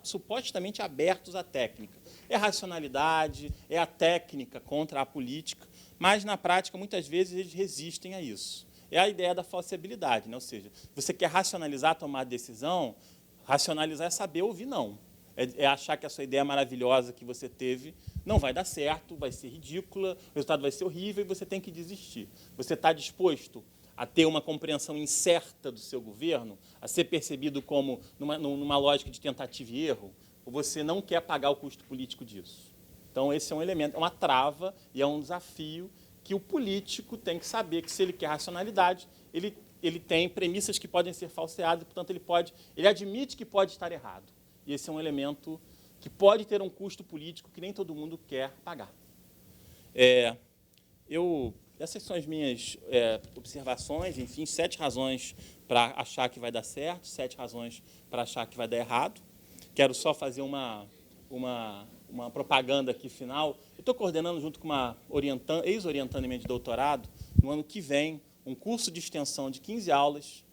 Speaker 3: supostamente abertos à técnica. É a racionalidade, é a técnica contra a política, mas, na prática, muitas vezes, eles resistem a isso. É a ideia da falsibilidade, né? Ou seja, você quer racionalizar, tomar decisão, racionalizar é saber ouvir não. É achar que a sua ideia maravilhosa que você teve não vai dar certo, vai ser ridícula, o resultado vai ser horrível e você tem que desistir. Você está disposto a ter uma compreensão incerta do seu governo, a ser percebido como numa lógica de tentativa e erro, ou você não quer pagar o custo político disso? Então, esse é um elemento, é uma trava e é um desafio que o político tem que saber que, se ele quer racionalidade, ele tem premissas que podem ser falseadas, e, portanto, ele admite que pode estar errado. E esse é um elemento que pode ter um custo político que nem todo mundo quer pagar. Essas são as minhas observações, enfim, 7 razões para achar que vai dar certo, 7 razões para achar que vai dar errado. Quero só fazer uma propaganda aqui final. Eu estou coordenando, junto com uma ex-orientanda minha de doutorado, no ano que vem, um curso de extensão de 15 aulas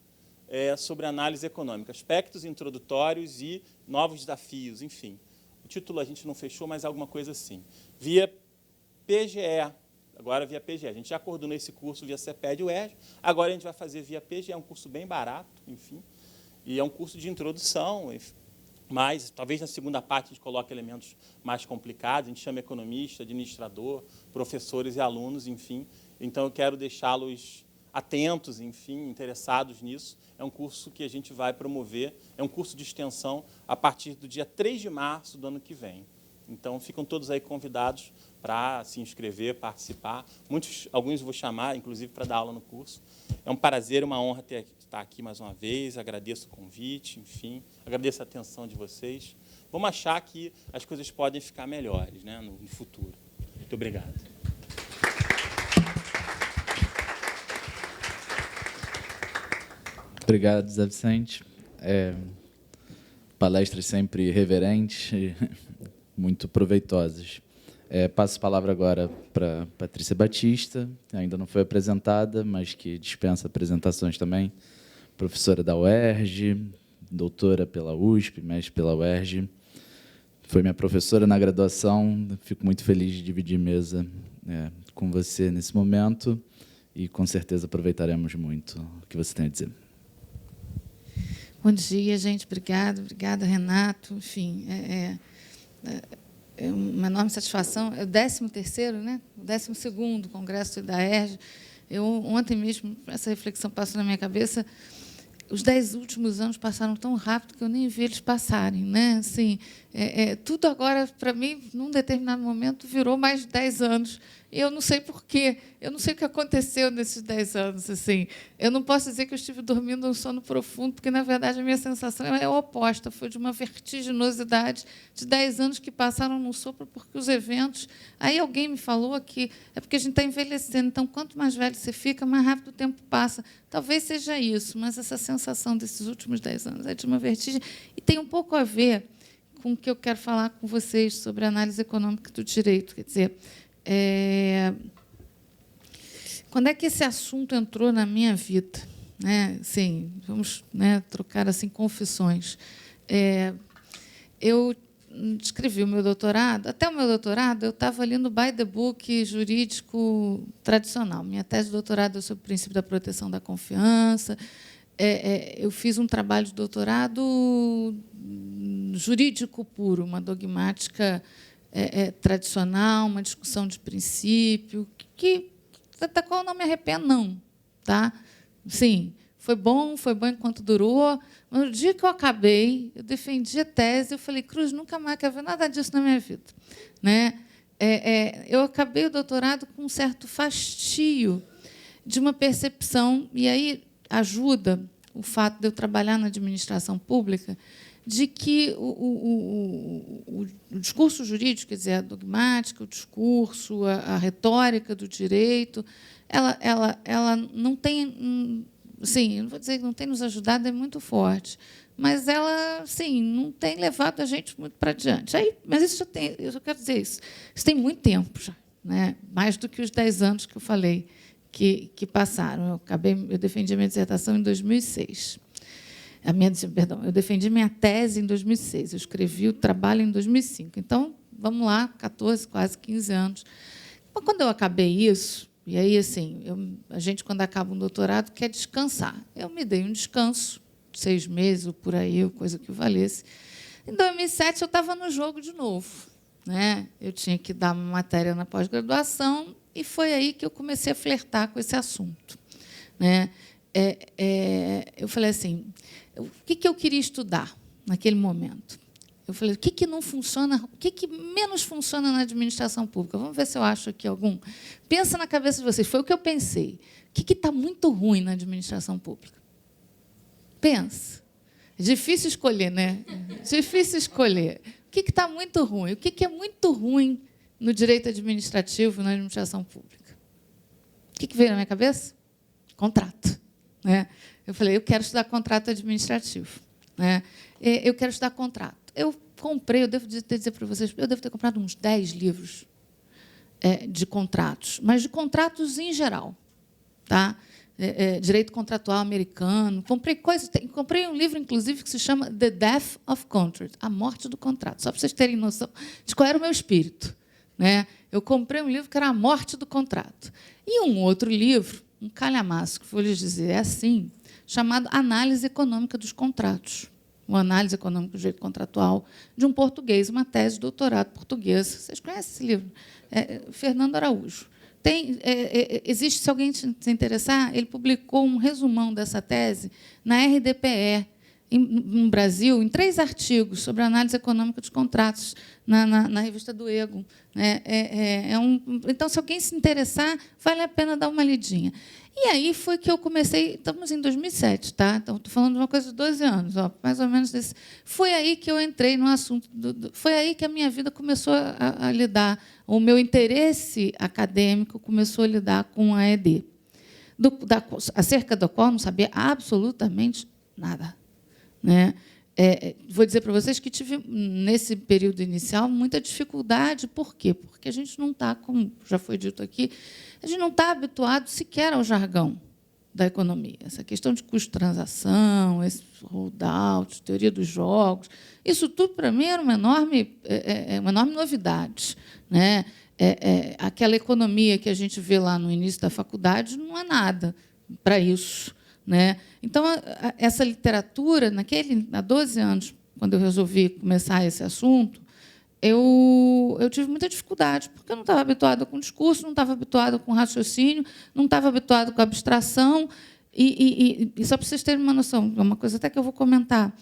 Speaker 3: sobre análise econômica, aspectos introdutórios e novos desafios, enfim. O título a gente não fechou, mas alguma coisa assim. Via PGE, agora via PGE. A gente já coordenou esse curso via CEPED e UERJ, agora a gente vai fazer via PGE, é um curso bem barato, enfim, e é um curso de introdução, mas talvez na segunda parte a gente coloque elementos mais complicados, a gente chama economista, administrador, professores e alunos, enfim. Então, eu quero deixá-los atentos, enfim, interessados nisso. É um curso que a gente vai promover, é um curso de extensão a partir do dia 3 de março do ano que vem. Então, ficam todos aí convidados para se inscrever, participar. Alguns eu vou chamar, inclusive, para dar aula no curso. É um prazer, uma honra ter estar aqui mais uma vez, agradeço o convite, enfim, agradeço a atenção de vocês. Vamos achar que as coisas podem ficar melhores, né, no futuro. Muito obrigado.
Speaker 1: Obrigado, Zé Vicente. Palestras sempre reverentes e muito proveitosas. Passo a palavra agora para Patrícia Batista, que ainda não foi apresentada, mas que dispensa apresentações também. Professora da UERJ, doutora pela USP, mestre pela UERJ. Foi minha professora na graduação. Fico muito feliz de dividir mesa com você nesse momento e, com certeza, aproveitaremos muito o que você tem a dizer.
Speaker 4: Bom dia, gente. Obrigada, Renato. Enfim, é uma enorme satisfação. É o 13º, né? O 12º Congresso da UERJ. Ontem mesmo, essa reflexão passou na minha cabeça. Os 10 últimos anos passaram tão rápido que eu nem vi eles passarem, né? Assim, tudo agora, para mim, num determinado momento, virou mais de 10 anos. E eu não sei por quê. Eu não sei o que aconteceu nesses 10 anos. Assim. Eu não posso dizer que eu estive dormindo um sono profundo, porque, na verdade, a minha sensação é oposta. Foi de uma vertiginosidade de 10 anos que passaram no sopro, porque os eventos... Aí alguém me falou que é porque a gente está envelhecendo. Então, quanto mais velho você fica, mais rápido o tempo passa. Talvez seja isso, mas essa sensação desses últimos 10 anos é de uma vertigem. E tem um pouco a ver com o que eu quero falar com vocês sobre a análise econômica do direito. Quer dizer... Quando é que esse assunto entrou na minha vida? Sim, vamos trocar assim confissões. Eu escrevi o meu doutorado. Até o meu doutorado, eu estava ali no by the book jurídico tradicional. Minha tese de doutorado é sobre o princípio da proteção da confiança. Eu fiz um trabalho de doutorado jurídico puro, uma dogmática tradicional, uma discussão de princípio, da qual eu não me arrependo, não. Tá? Sim, foi bom enquanto durou, mas no dia que eu acabei, eu defendi a tese, eu falei, Cruz, nunca mais quero ver nada disso na minha vida. Né? Eu acabei o doutorado com um certo fastio de uma percepção, e aí ajuda o fato de eu trabalhar na administração pública, de que o discurso jurídico, quer dizer, a dogmática, o discurso, a retórica do direito, ela não tem, sim, não vou dizer que não tem nos ajudado, é muito forte, mas ela, sim, não tem levado a gente muito para adiante. Mas isso eu só quero dizer isso tem muito tempo já, né? Mais do que os 10 anos que eu falei que passaram. Eu defendi a minha dissertação em 2006. Eu defendi minha tese em 2006, eu escrevi o trabalho em 2005. Então, vamos lá, 14, quase 15 anos. Mas, quando eu acabei isso, e aí, assim, a gente, quando acaba um doutorado, quer descansar. Eu me dei um descanso, 6 meses, ou por aí, coisa que valesse. Em 2007, eu estava no jogo de novo. Né? Eu tinha que dar uma matéria na pós-graduação, e foi aí que eu comecei a flertar com esse assunto. Né? Eu falei assim, o que eu queria estudar naquele momento? Eu falei, o que não funciona, o que menos funciona na administração pública? Vamos ver se eu acho aqui algum. Pensa na cabeça de vocês, foi o que eu pensei. O que está muito ruim na administração pública? Pensa. É difícil escolher, né? Difícil escolher. O que está muito ruim? O que é muito ruim no direito administrativo, na administração pública? O que veio na minha cabeça? Contrato. Né? Eu falei, eu quero estudar contrato administrativo. Né? Eu quero estudar contrato. Eu comprei, eu devo dizer para vocês, eu devo ter comprado uns 10 livros de contratos, mas de contratos em geral. Tá? Direito contratual americano. Comprei um livro, inclusive, que se chama The Death of Contract, A Morte do Contrato, só para vocês terem noção de qual era o meu espírito. Né? Eu comprei um livro que era A Morte do Contrato. E um outro livro, um calhamaço, que vou lhes dizer, é assim, chamado Análise Econômica dos Contratos. Uma análise econômica do direito contratual de um português, uma tese de doutorado portuguesa. Vocês conhecem esse livro? Fernando Araújo. Existe, se alguém se interessar, ele publicou um resumão dessa tese na RDPE, no Brasil, em 3 artigos sobre a análise econômica dos contratos, na revista do Ego. Né? Então, se alguém se interessar, vale a pena dar uma lidinha. E aí foi que eu comecei, estamos em 2007, tá? Então, estou falando de uma coisa de 12 anos, ó, mais ou menos desse. Foi aí que eu entrei no assunto, foi aí que a minha vida começou a lidar, o meu interesse acadêmico começou a lidar com a ED, acerca da qual eu não sabia absolutamente nada. Né? Vou dizer para vocês que tive, nesse período inicial, muita dificuldade. Por quê? Porque a gente não está, como já foi dito aqui, a gente não está habituado sequer ao jargão da economia. Essa questão de custo-transação, esse holdout, teoria dos jogos, isso tudo, para mim, era uma enorme novidade. Né? Aquela economia que a gente vê lá no início da faculdade não é nada para isso. Né? Então, essa literatura, há 12 anos, quando eu resolvi começar esse assunto, eu tive muita dificuldade, porque eu não estava habituada com discurso, não estava habituada com raciocínio, não estava habituada com abstração. E só para vocês terem uma noção, uma coisa até que eu vou comentar,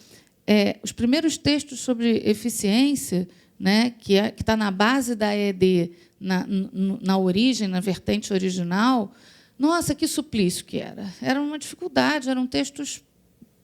Speaker 4: os primeiros textos sobre eficiência, né, que está na base da ED, na origem, na vertente original, nossa, que suplício que era! Era uma dificuldade, eram textos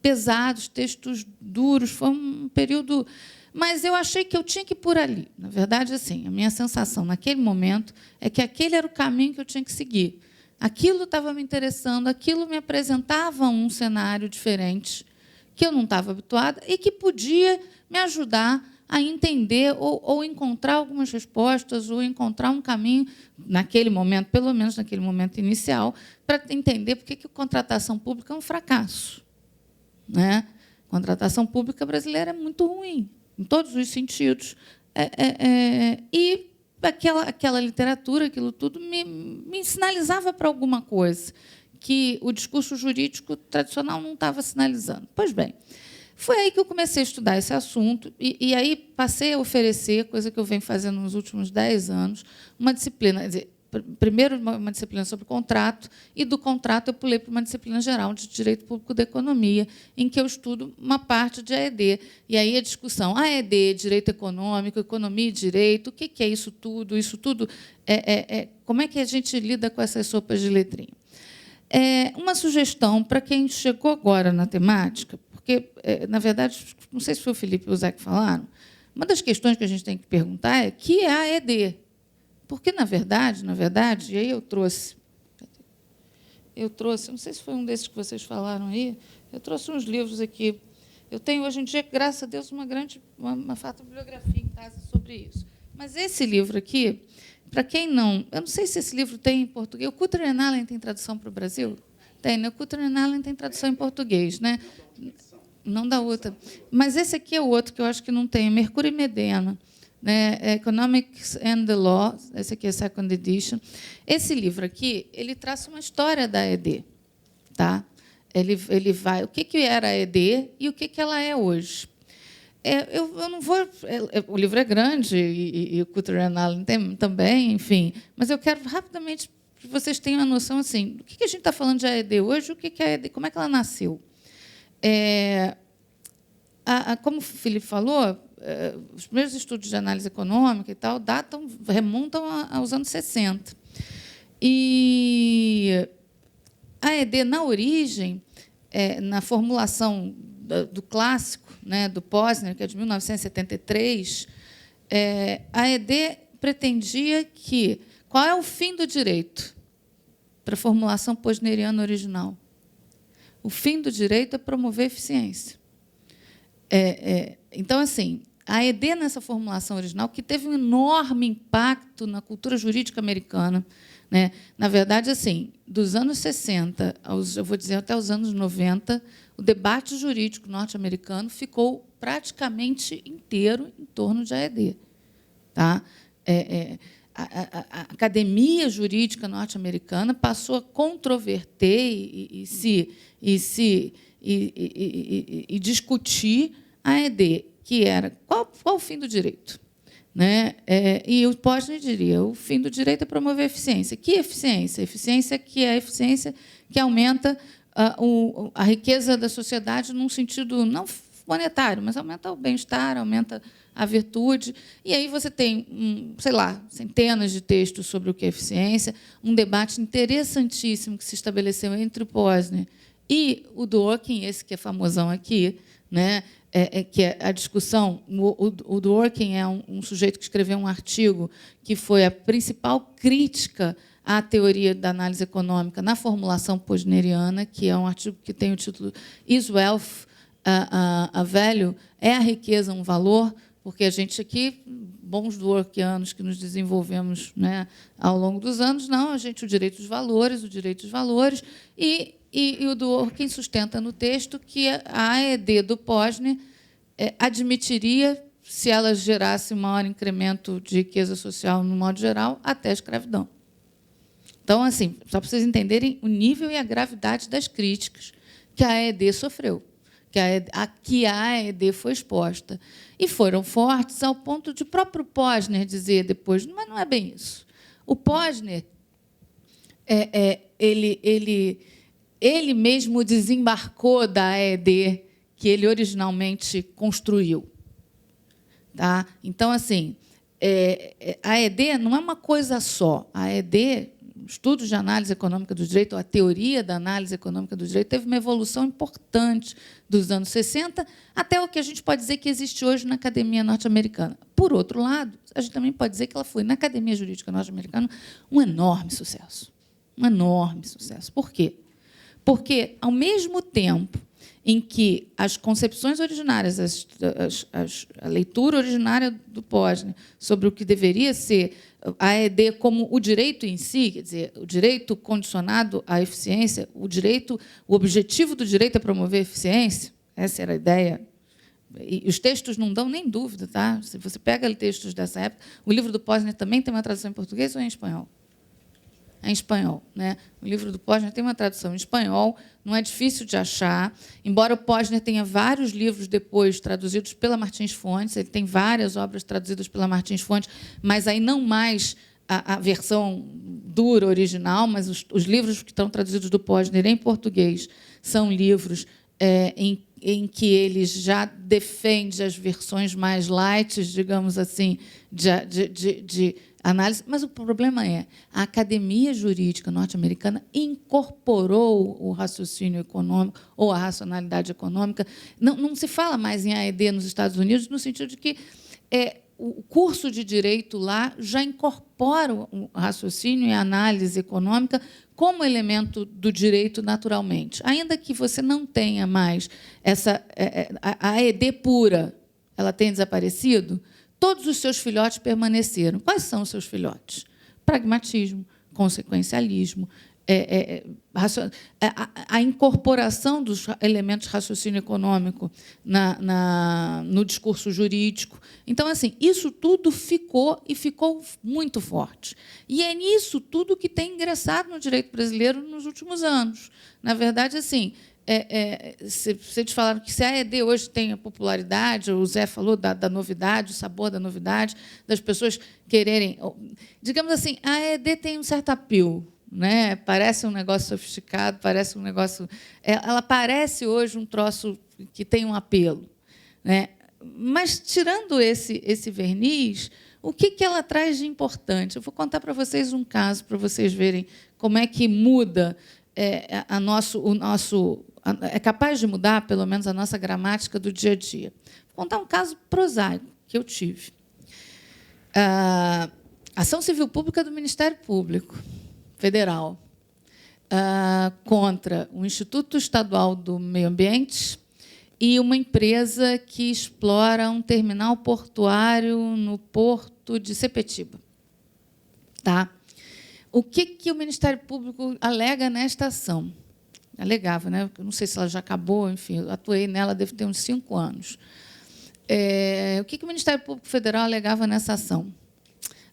Speaker 4: pesados, textos duros, foi um período... Mas eu achei que eu tinha que ir por ali. Na verdade, assim, a minha sensação naquele momento é que aquele era o caminho que eu tinha que seguir. Aquilo estava me interessando, aquilo me apresentava um cenário diferente, que eu não estava habituada e que podia me ajudar a entender ou encontrar algumas respostas, ou encontrar um caminho, naquele momento, pelo menos naquele momento inicial, para entender por que a contratação pública é um fracasso. Né? A contratação pública brasileira é muito ruim, em todos os sentidos. E aquela literatura, aquilo tudo, me sinalizava para alguma coisa que o discurso jurídico tradicional não estava sinalizando. Pois bem, foi aí que eu comecei a estudar esse assunto e aí passei a oferecer, coisa que eu venho fazendo nos últimos 10 anos, uma disciplina, quer dizer, primeiro uma disciplina sobre contrato, e do contrato eu pulei para uma disciplina geral de Direito Público da Economia, em que eu estudo uma parte de AED. E aí a discussão, AED, Direito Econômico, Economia e Direito, o que é isso tudo? Isso tudo, como é que a gente lida com essas sopas de letrinha? Uma sugestão para quem chegou agora na temática, porque, na verdade, não sei se foi o Felipe e o Zé que falaram, uma das questões que a gente tem que perguntar é que é a AED. Porque, na verdade, e aí eu trouxe, não sei se foi um desses que vocês falaram aí, eu trouxe uns livros aqui. Eu tenho, hoje em dia, graças a Deus, uma farta bibliografia em casa sobre isso. Mas esse livro aqui, para quem não... Eu não sei se esse livro tem em português. O Cutter and Allen tem tradução para o Brasil? Tem, né? O Cutter and Allen tem tradução em português, né? Não da outra. Mas esse aqui é o outro que eu acho que não tem, Mercúrio e Medena, né? Economics and the Law, esse aqui é a second edition. Esse livro aqui, ele traça uma história da ED. Tá? Ele vai... O que era a ED e o que ela é hoje. Eu não vou... O livro é grande, e o Cutter and Allen tem também, enfim, mas eu quero rapidamente que vocês tenham a noção assim, do que a gente está falando de AED hoje, o que é a ED, como é que ela nasceu. Como o Felipe falou, os primeiros estudos de análise econômica e tal remontam aos anos 60. E a ED, na origem, na formulação do clássico, né, do Posner, que é de 1973, a ED pretendia que... Qual é o fim do direito para a formulação posneriana original? O fim do direito é promover eficiência. Então, assim, a ED, nessa formulação original, que teve um enorme impacto na cultura jurídica americana, né? Na verdade, assim, dos anos 60, eu vou dizer até os anos 90, o debate jurídico norte-americano ficou praticamente inteiro em torno de AED. Tá? A academia jurídica norte-americana passou a controverter e discutir a ED, que era qual o fim do direito. Né? E o Posner diria, o fim do direito é promover a eficiência. Que eficiência? Eficiência que é a eficiência que aumenta a riqueza da sociedade num sentido não monetário, mas aumenta o bem-estar, aumenta a virtude. E aí você tem, sei lá, centenas de textos sobre o que é eficiência, um debate interessantíssimo que se estabeleceu entre o Posner e o Dworkin, esse que é famosão aqui, né? Que é a discussão. O Dworkin é um sujeito que escreveu um artigo que foi a principal crítica à teoria da análise econômica na formulação posneriana, que é um artigo que tem o título Is Wealth a Value? É a riqueza um valor? Porque a gente aqui, bons dworkianos que nos desenvolvemos, né, ao longo dos anos, não, a gente o direito dos valores, e o Dworkin sustenta no texto que a AED do Posner admitiria, se ela gerasse um maior incremento de riqueza social no modo geral, até a escravidão. Então, assim, só para vocês entenderem o nível e a gravidade das críticas que a AED sofreu, que a AED foi exposta. E foram fortes ao ponto de o próprio Posner dizer depois, mas não é bem isso. O Posner, ele mesmo desembarcou da AED que ele originalmente construiu. Tá? Então, assim, a AED não é uma coisa só. A AED, estudos de análise econômica do direito, ou a teoria da análise econômica do direito, teve uma evolução importante dos anos 60 até o que a gente pode dizer que existe hoje na academia norte-americana. Por outro lado, a gente também pode dizer que ela foi, na academia jurídica norte-americana, um enorme sucesso. Um enorme sucesso. Por quê? Porque, ao mesmo tempo em que as concepções originárias, a leitura originária do Posner sobre o que deveria ser a AED como o direito em si, quer dizer, o direito condicionado à eficiência, o objetivo do direito é promover a eficiência, essa era a ideia. E os textos não dão nem dúvida, tá? Se você pega textos dessa época, o livro do Posner também tem uma tradução em português ou em espanhol? Em espanhol, né? O livro do Posner tem uma tradução em espanhol, não é difícil de achar, embora o Posner tenha vários livros depois traduzidos pela Martins Fontes, ele tem várias obras traduzidas pela Martins Fontes, mas aí não mais a versão dura, original, mas os livros que estão traduzidos do Posner em português são livros em que ele já defende as versões mais light, digamos assim, de análise, mas o problema a academia jurídica norte-americana incorporou o raciocínio econômico ou a racionalidade econômica. Não se fala mais em AED nos Estados Unidos, no sentido de que o curso de direito lá já incorpora o raciocínio e a análise econômica como elemento do direito naturalmente. Ainda que você não tenha mais a AED pura, ela tem desaparecido, todos os seus filhotes permaneceram. Quais são os seus filhotes? Pragmatismo, consequencialismo, a incorporação dos elementos de raciocínio econômico no discurso jurídico. Então, assim, isso tudo ficou muito forte. E é nisso tudo que tem ingressado no direito brasileiro nos últimos anos. Na verdade, assim, vocês falaram que se a AED hoje tem a popularidade, o Zé falou da novidade, o sabor da novidade, das pessoas quererem... Digamos assim, a AED tem um certo apelo, né? Parece um negócio sofisticado, parece um negócio... Ela parece hoje um troço que tem um apelo, né? Mas, tirando esse verniz, o que ela traz de importante? Eu vou contar para vocês um caso, para vocês verem como é que muda é capaz de mudar, pelo menos, a nossa gramática do dia a dia. Vou contar um caso prosaico que eu tive. Ação civil pública do Ministério Público Federal contra o Instituto Estadual do Meio Ambiente e uma empresa que explora um terminal portuário no porto de Sepetiba. Tá? O que o Ministério Público alega nesta ação? Alegava, né? Eu não sei se ela já acabou, enfim, eu atuei nela, deve ter uns 5 anos. O que o Ministério Público Federal alegava nessa ação?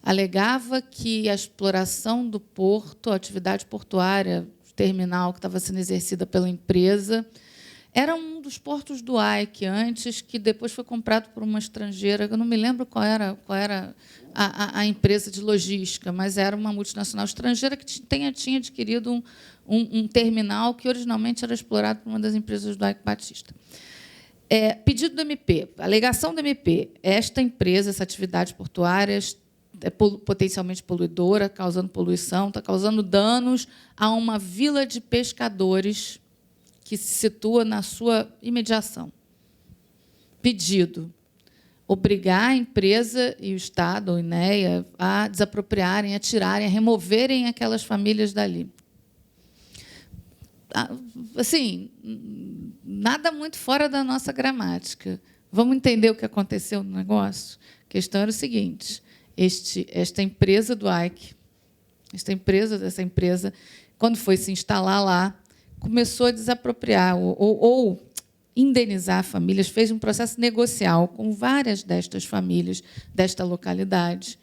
Speaker 4: Alegava que a exploração do porto, a atividade portuária terminal que estava sendo exercida pela empresa, era um dos portos do AIC antes, que depois foi comprado por uma estrangeira, eu não me lembro qual era a empresa de logística, mas era uma multinacional estrangeira que tinha adquirido um terminal que originalmente era explorado por uma das empresas do AIC Batista. Pedido do MP, alegação do MP. Esta empresa, essa atividade portuária é potencialmente poluidora, causando poluição, está causando danos a uma vila de pescadores que se situa na sua imediação. Pedido: obrigar a empresa e o Estado, o INEA, a desapropriarem, a tirarem, a removerem aquelas famílias dali. Assim, nada muito fora da nossa gramática. Vamos entender o que aconteceu no negócio? A questão era o seguinte: esta empresa do Ike, essa empresa, quando foi se instalar lá, começou a desapropriar ou indenizar famílias, fez um processo negocial com várias destas famílias desta localidade.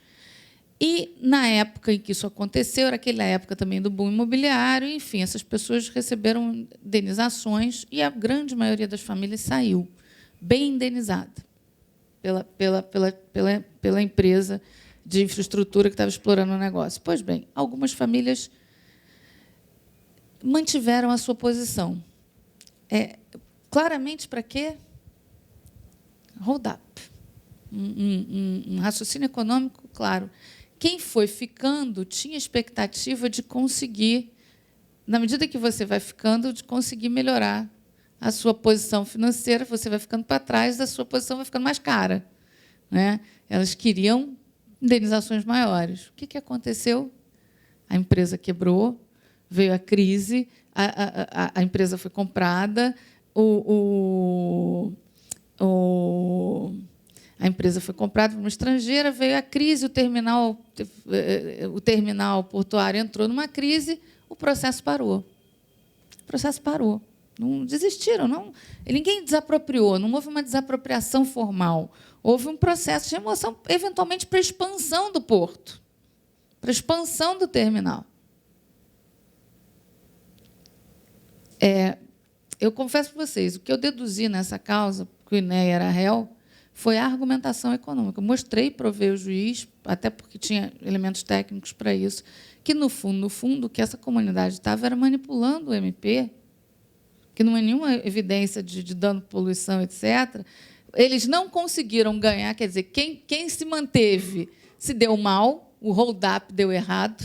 Speaker 4: E, na época em que isso aconteceu, era aquela época também do boom imobiliário, enfim, essas pessoas receberam indenizações e a grande maioria das famílias saiu bem indenizada pela empresa de infraestrutura que estava explorando o negócio. Pois bem, algumas famílias mantiveram a sua posição. Claramente, para quê? Hold up. Um raciocínio econômico, claro. Quem foi ficando tinha expectativa de conseguir, na medida que você vai ficando, de conseguir melhorar a sua posição financeira, você vai ficando para trás, a sua posição vai ficando mais cara, né? Elas queriam indenizações maiores. O que aconteceu? A empresa quebrou, veio a crise, a empresa foi comprada, a empresa foi comprada por uma estrangeira, veio a crise, o terminal portuário entrou numa crise, o processo parou. O processo parou. Não desistiram, não. Ninguém desapropriou, não houve uma desapropriação formal. Houve um processo de remoção, eventualmente, para a expansão do porto, para a expansão do terminal. Eu confesso para vocês, o que eu deduzi nessa causa, que o INEA era réu, foi a argumentação econômica. Eu mostrei, provei o juiz, até porque tinha elementos técnicos para isso, que, no fundo, o que essa comunidade estava era manipulando o MP, que não é nenhuma evidência de dano, poluição, etc. Eles não conseguiram ganhar, quer dizer, quem se manteve se deu mal, o hold-up deu errado.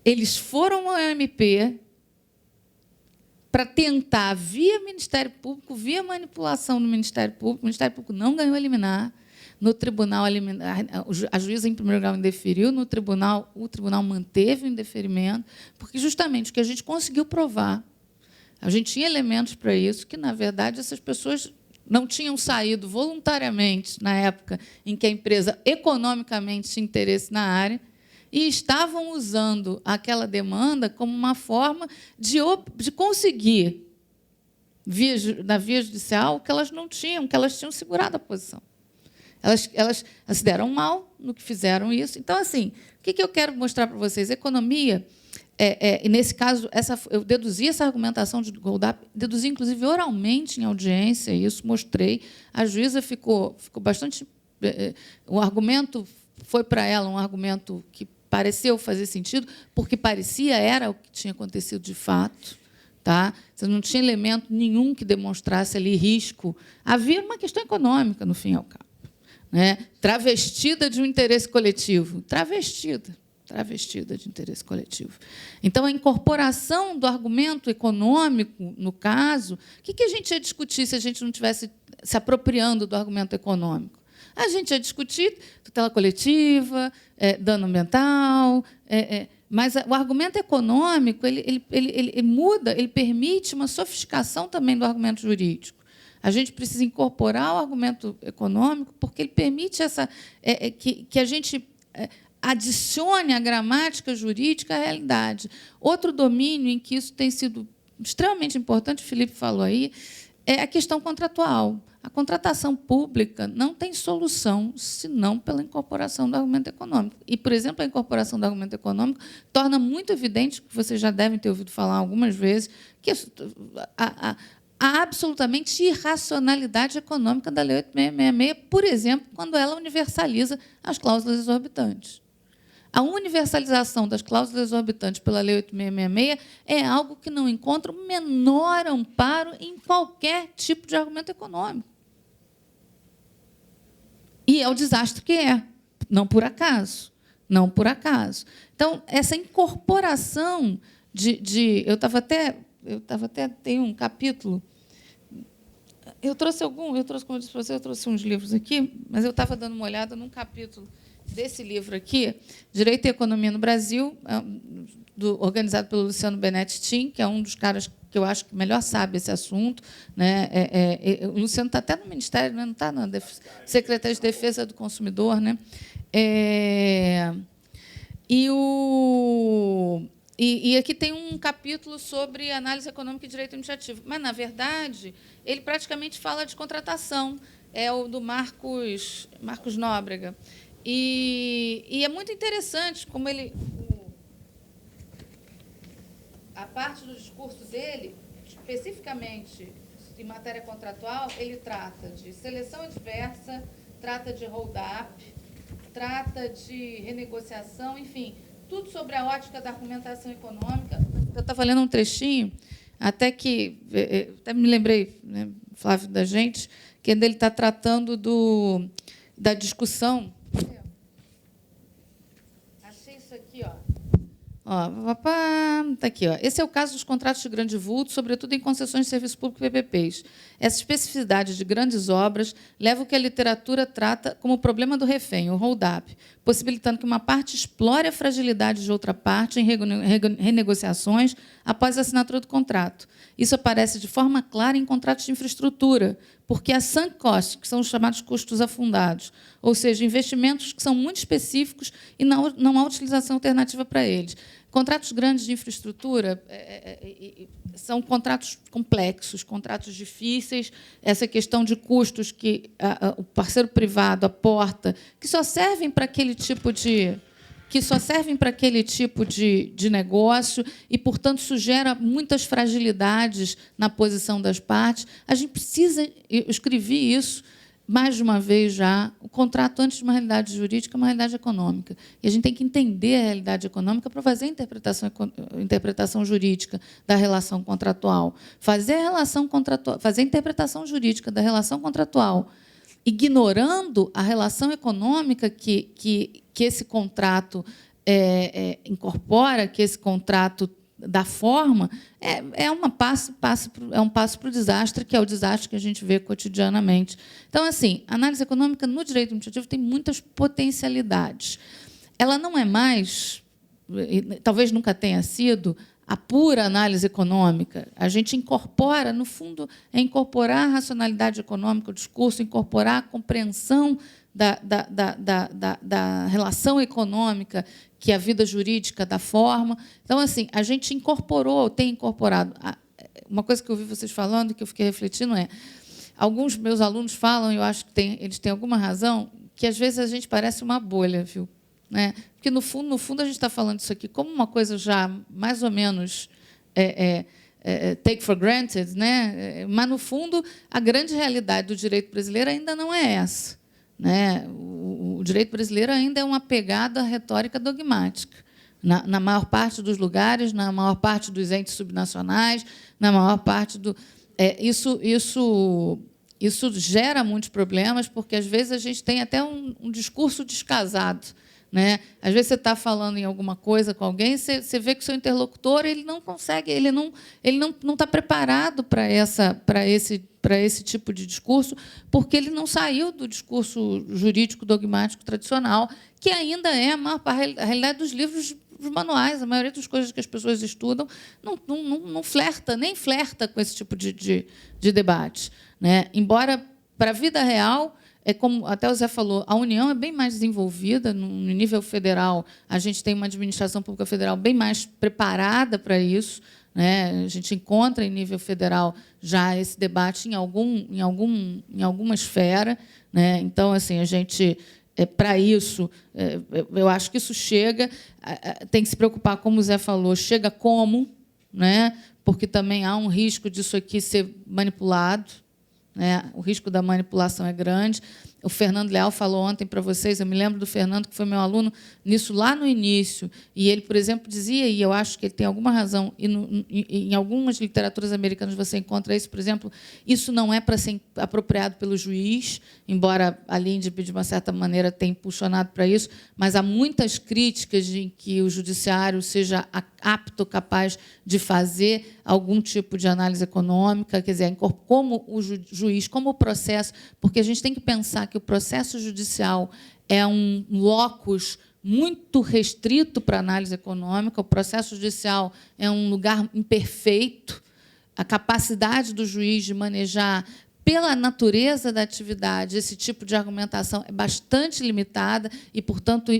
Speaker 4: Eles foram ao MP para tentar, via Ministério Público, via manipulação do Ministério Público. O Ministério Público não ganhou a liminar. No tribunal, a juíza, em primeiro grau, indeferiu. No tribunal, o tribunal manteve o indeferimento, porque, justamente, o que a gente conseguiu provar, a gente tinha elementos para isso, que, na verdade, essas pessoas não tinham saído voluntariamente, na época em que a empresa economicamente tinha interesse na área, e estavam usando aquela demanda como uma forma de conseguir, na via judicial, o que elas não tinham, que elas tinham segurado a posição. Elas se deram mal no que fizeram isso. Então, assim, o que eu quero mostrar para vocês? A economia, e nesse caso, eu deduzi essa argumentação de hold-up, deduzi, inclusive, oralmente em audiência, isso mostrei. A juíza ficou bastante... O argumento foi para ela um argumento que pareceu fazer sentido, porque era o que tinha acontecido de fato. Tá? Você não tinha elemento nenhum que demonstrasse ali risco. Havia uma questão econômica, no fim e ao cabo, né? Travestida de um interesse coletivo. Travestida de interesse coletivo. Então, a incorporação do argumento econômico, no caso, o que a gente ia discutir se a gente não estivesse se apropriando do argumento econômico? A gente ia discutir tutela coletiva, dano ambiental, mas o argumento econômico ele muda, ele permite uma sofisticação também do argumento jurídico. A gente precisa incorporar o argumento econômico porque ele permite que a gente adicione a gramática jurídica à realidade. Outro domínio em que isso tem sido extremamente importante, o Felipe falou aí, é a questão contratual. A contratação pública não tem solução senão pela incorporação do argumento econômico. E, por exemplo, a incorporação do argumento econômico torna muito evidente, que vocês já devem ter ouvido falar algumas vezes, que a absolutamente irracionalidade econômica da Lei 8666, por exemplo, quando ela universaliza as cláusulas exorbitantes. A universalização das cláusulas exorbitantes pela Lei 8666 é algo que não encontra o menor amparo em qualquer tipo de argumento econômico. E é o desastre que é, não por acaso. Não por acaso. Então, essa incorporação eu estava até tem um capítulo. Eu trouxe, como eu disse para você, eu trouxe uns livros aqui, mas eu estava dando uma olhada num capítulo desse livro aqui, Direito e Economia no Brasil, organizado pelo Luciano Benetti, que é um dos caras que eu acho que melhor sabe esse assunto. Né? O Luciano está até no Ministério, não está na Secretaria de Defesa do Consumidor. Né? E aqui tem um capítulo sobre análise econômica e direito administrativo. Mas, na verdade, ele praticamente fala de contratação. É o do Marcos Nóbrega. E é muito interessante como a parte do discurso dele, especificamente em matéria contratual, ele trata de seleção adversa, trata de hold-up, trata de renegociação, enfim, tudo sobre a ótica da argumentação econômica. Eu estava lendo um trechinho, até me lembrei, né, Flávio, da gente, que ele está tratando da discussão. Achei isso aqui, ó. Está aqui. Esse é o caso dos contratos de grande vulto, sobretudo em concessões de serviço público e PPPs. Essa especificidade de grandes obras leva o que a literatura trata como o problema do refém, o hold-up, possibilitando que uma parte explore a fragilidade de outra parte em renegociações após a assinatura do contrato. Isso aparece de forma clara em contratos de infraestrutura, porque há sunk costs, que são os chamados custos afundados, ou seja, investimentos que são muito específicos e não há utilização alternativa para eles. Contratos grandes de infraestrutura são contratos complexos, contratos difíceis, essa questão de custos que o parceiro privado aporta, que só servem para aquele tipo de negócio e, portanto, isso gera muitas fragilidades na posição das partes. A gente precisa, eu escrevi isso mais de uma vez já, o contrato, antes de uma realidade jurídica, é uma realidade econômica. E a gente tem que entender a realidade econômica para fazer a interpretação jurídica da relação contratual. Fazer a interpretação jurídica da relação contratual, ignorando a relação econômica que esse contrato incorpora, que esse contrato dá forma, é um passo para o desastre, que é o desastre que a gente vê cotidianamente. Então, assim, a análise econômica no direito administrativo tem muitas potencialidades. Ela não é mais, talvez nunca tenha sido, a pura análise econômica. A gente incorpora, no fundo, incorporar a racionalidade econômica, o discurso, incorporar a compreensão da relação econômica que a vida jurídica dá forma. Então, assim, a gente tem incorporado. Uma coisa que eu ouvi vocês falando, que eu fiquei refletindo, alguns meus alunos falam, eu acho que eles têm alguma razão, que, às vezes, a gente parece uma bolha, viu? Né? Porque, no fundo, a gente está falando isso aqui como uma coisa já mais ou menos take for granted, né? Mas, no fundo, a grande realidade do direito brasileiro ainda não é essa. Né? O direito brasileiro ainda é uma pegada retórica dogmática. Na maior parte dos lugares, na maior parte dos entes subnacionais, na maior parte do... Isso gera muitos problemas, porque, às vezes, a gente tem até um discurso descasado. Né? Às vezes, você está falando em alguma coisa com alguém, você vê que o seu interlocutor ele não consegue, ele não está preparado para esse tipo de discurso, porque ele não saiu do discurso jurídico dogmático tradicional, que ainda é a realidade dos livros, dos manuais. A maioria das coisas que as pessoas estudam não flerta, nem flerta com esse tipo de debate. Né? Embora, para a vida real, como até o Zé falou, a União é bem mais desenvolvida. No nível federal, a gente tem uma administração pública federal bem mais preparada para isso. Né? A gente encontra, em nível federal, já esse debate em alguma esfera. Né? Então, assim, a gente, para isso, eu acho que isso chega, tem que se preocupar, como o Zé falou, chega como, né? Porque também há um risco disso aqui ser manipulado. Né? O risco da manipulação é grande. O Fernando Leal falou ontem para vocês, eu me lembro do Fernando, que foi meu aluno nisso lá no início, e ele, por exemplo, dizia, e eu acho que ele tem alguma razão, e em algumas literaturas americanas você encontra isso, por exemplo, isso não é para ser apropriado pelo juiz, embora a Lindbe, de uma certa maneira, tenha impulsionado para isso, mas há muitas críticas em que o judiciário seja apto, capaz de fazer algum tipo de análise econômica, quer dizer, como o juiz, como o processo, porque a gente tem que pensar que o processo judicial é um locus muito restrito para análise econômica, o processo judicial é um lugar imperfeito, a capacidade do juiz de manejar, pela natureza da atividade, esse tipo de argumentação é bastante limitada e, portanto,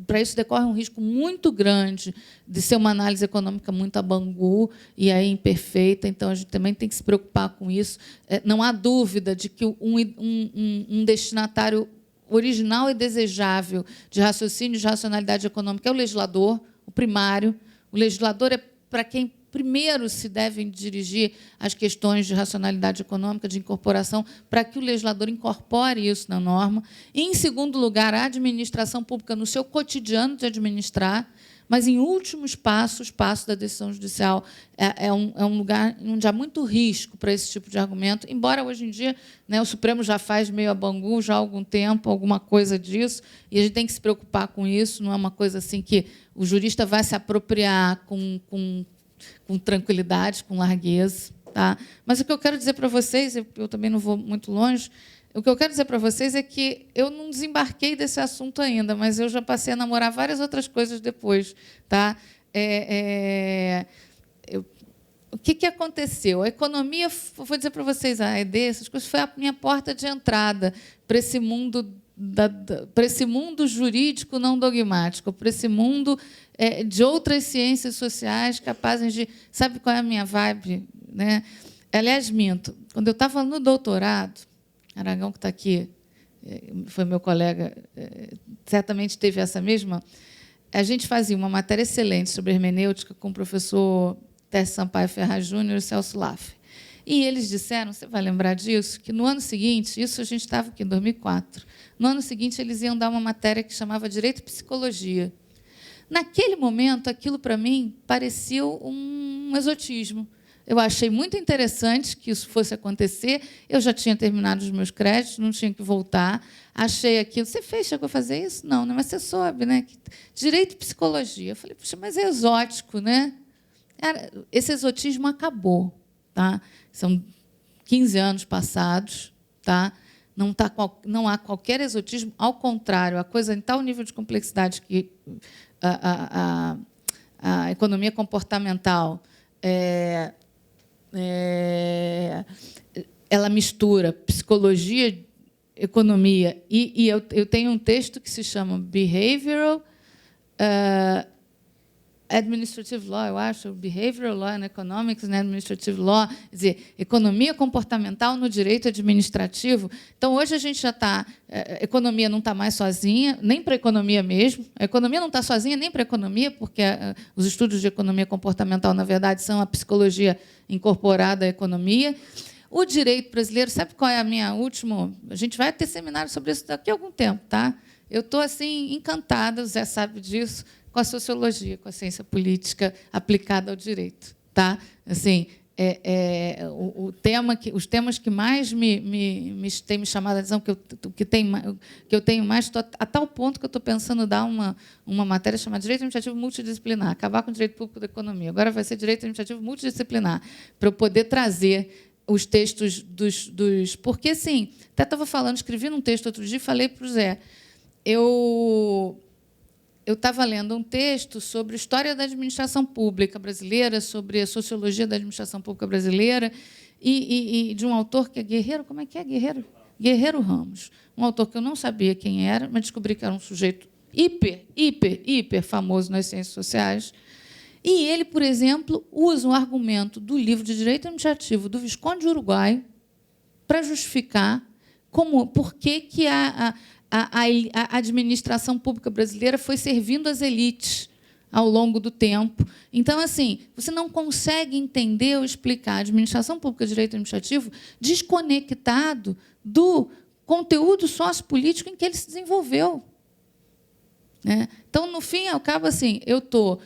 Speaker 4: para isso decorre um risco muito grande de ser uma análise econômica muito a bangu e aí imperfeita. Então, a gente também tem que se preocupar com isso. Não há dúvida de que um destinatário original e desejável de raciocínio de racionalidade econômica é o legislador, o primário. O legislador é para quem primeiro se devem dirigir as questões de racionalidade econômica, de incorporação, para que o legislador incorpore isso na norma. E, em segundo lugar, a administração pública, no seu cotidiano de administrar, mas, em últimos passos, o passo da decisão judicial é um lugar onde há muito risco para esse tipo de argumento, embora, hoje em dia, o Supremo já faz meio a bangu, já há algum tempo, alguma coisa disso, e a gente tem que se preocupar com isso, não é uma coisa assim que o jurista vai se apropriar com tranquilidade, com largueza. Tá? Mas o que eu quero dizer para vocês, eu também não vou muito longe, o que eu quero dizer para vocês é que eu não desembarquei desse assunto ainda, mas eu já passei a namorar várias outras coisas depois. Tá? O que aconteceu? A economia, vou dizer para vocês, a ED, essas coisas, foi a minha porta de entrada para esse mundo para esse mundo jurídico não dogmático, para esse mundo de outras ciências sociais capazes de... Sabe qual é a minha vibe? Né? Aliás, minto. Quando eu estava no doutorado, Aragão, que está aqui, foi meu colega, certamente teve essa mesma... A gente fazia uma matéria excelente sobre hermenêutica com o professor Tércio Sampaio Ferraz Júnior e Celso Laffer. E eles disseram, você vai lembrar disso, que no ano seguinte, isso a gente estava aqui em 2004, no ano seguinte eles iam dar uma matéria que chamava Direito e Psicologia. Naquele momento, aquilo para mim parecia um exotismo. Eu achei muito interessante que isso fosse acontecer, eu já tinha terminado os meus créditos, não tinha que voltar, achei aquilo. Você chegou a fazer isso? Não, mas você soube, né? Direito e Psicologia. Eu falei, puxa, mas é exótico, né? Esse exotismo acabou. Tá? São 15 anos passados, tá? Não há qualquer exotismo, ao contrário, a coisa em tal nível de complexidade que a economia comportamental ela mistura psicologia, economia, e eu tenho um texto que se chama Behavioral Administrative Law, eu acho, Behavioral Law and Economics and Administrative Law, quer dizer, economia comportamental no direito administrativo. Então, hoje a gente já está... A economia não está mais sozinha, nem para a economia mesmo. A economia não está sozinha nem para a economia, porque os estudos de economia comportamental, na verdade, são a psicologia incorporada à economia. O direito brasileiro, sabe qual é a minha última... A gente vai ter seminário sobre isso daqui a algum tempo, tá? Eu estou assim encantada, o Zé sabe disso, com a sociologia, com a ciência política aplicada ao direito, tá? Assim, os temas que mais têm me chamado a atenção, que eu tenho mais, a tal ponto que eu estou pensando em dar uma matéria chamada Direito Administrativo Multidisciplinar, acabar com o Direito Público da Economia. Agora vai ser Direito Administrativo Multidisciplinar, para eu poder trazer os textos dos... Porque, assim, até estava falando, escrevi num texto outro dia e falei para o Zé, eu estava lendo um texto sobre a história da administração pública brasileira, sobre a sociologia da administração pública brasileira, e de um autor que é Guerreiro... Como é que é Guerreiro? Guerreiro Ramos. Um autor que eu não sabia quem era, mas descobri que era um sujeito hiper famoso nas ciências sociais. E ele, por exemplo, usa um argumento do livro de Direito Administrativo do Visconde de Uruguai para justificar por que a administração pública brasileira foi servindo às elites ao longo do tempo. Então, assim, você não consegue entender ou explicar a administração pública de direito administrativo desconectado do conteúdo sociopolítico em que ele se desenvolveu. Né? Então, no fim, ao cabo, assim, eu estou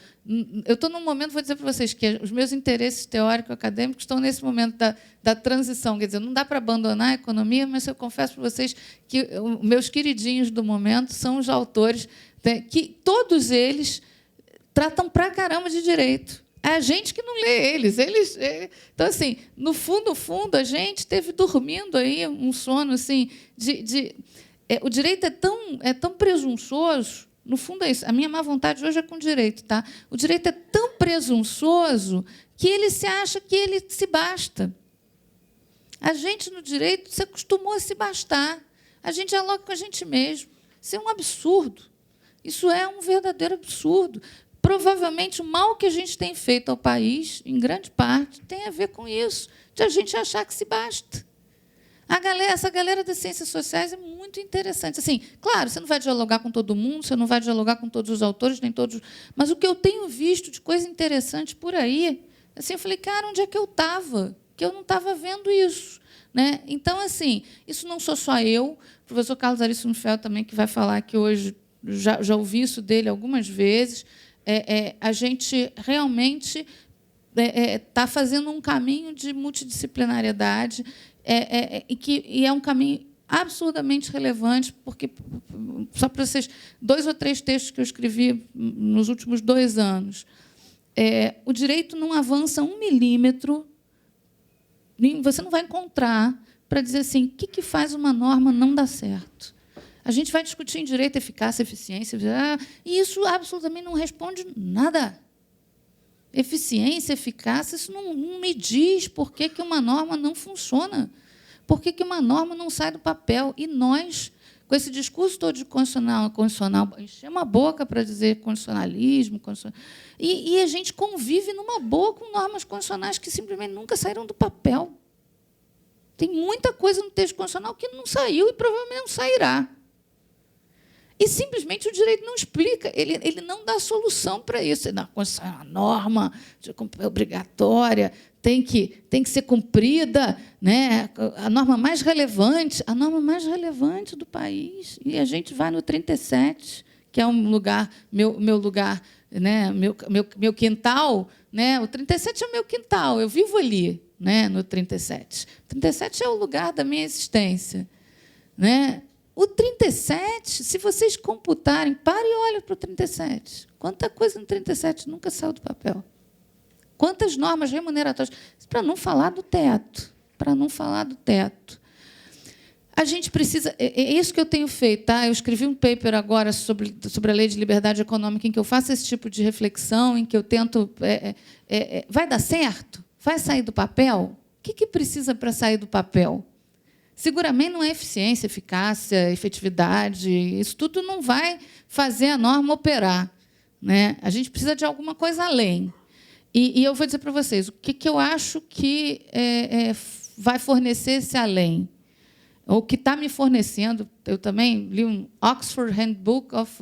Speaker 4: num momento, vou dizer para vocês, que os meus interesses teórico-acadêmicos estão nesse momento da transição. Quer dizer, não dá para abandonar a economia, mas eu confesso para vocês que os meus queridinhos do momento são os autores, né, que todos eles tratam pra caramba de direito. É a gente que não lê eles. Então, assim, no fundo, a gente esteve dormindo aí um sono assim, o direito é tão presunçoso. No fundo, é isso. A minha má vontade hoje é com o direito. Tá? O direito é tão presunçoso que ele se acha que ele se basta. A gente, no direito, se acostumou a se bastar. A gente dialoga com a gente mesmo. Isso é um absurdo. Isso é um verdadeiro absurdo. Provavelmente, o mal que a gente tem feito ao país, em grande parte, tem a ver com isso, de a gente achar que se basta. Essa galera das ciências sociais é muito interessante. Assim, claro, você não vai dialogar com todo mundo, você não vai dialogar com todos os autores, nem todos. Mas o que eu tenho visto de coisa interessante por aí, assim, eu falei, cara, onde é que eu estava? Que eu não estava vendo isso. Né? Então, assim, isso não sou só eu, o professor Carlos Arício Nufel também, que vai falar que hoje, já ouvi isso dele algumas vezes, a gente realmente está fazendo um caminho de multidisciplinariedade, e é um caminho absurdamente relevante, porque, só para vocês, 2 ou 3 textos que eu escrevi nos últimos 2 anos, o direito não avança 1 milímetro, você não vai encontrar para dizer assim, o que faz uma norma não dar certo. A gente vai discutir em direito, eficácia, eficiência, e isso absolutamente não responde nada. Eficiência, eficácia, isso não me diz por que uma norma não funciona, por que uma norma não sai do papel. E nós, com esse discurso todo de constitucional, enchemos a boca para dizer constitucionalismo, e a gente convive numa boa com normas constitucionais que simplesmente nunca saíram do papel. Tem muita coisa no texto constitucional que não saiu e provavelmente não sairá. E, simplesmente, o direito não explica, ele não dá solução para isso. A Constituição é uma norma obrigatória, tem que ser cumprida, né? A norma mais relevante do país. E a gente vai no 37, que é um lugar, meu lugar, né? meu quintal. Né? O 37 é o meu quintal, eu vivo ali, né? No 37. O 37 é o lugar da minha existência. Né? O 37, se vocês computarem, parem e olhem para o 37. Quanta coisa no 37 nunca saiu do papel. Quantas normas remuneratórias. Para não falar do teto. A gente precisa... É isso que eu tenho feito. Tá? Eu escrevi um paper agora sobre a Lei de Liberdade Econômica, em que eu faço esse tipo de reflexão, em que eu tento... vai dar certo? Vai sair do papel? O que precisa para sair do papel? Seguramente não é eficiência, eficácia, efetividade. Isso tudo não vai fazer a norma operar. Né? A gente precisa de alguma coisa além. E eu vou dizer para vocês o que eu acho que vai fornecer esse além. O que está me fornecendo, eu também li um Oxford Handbook of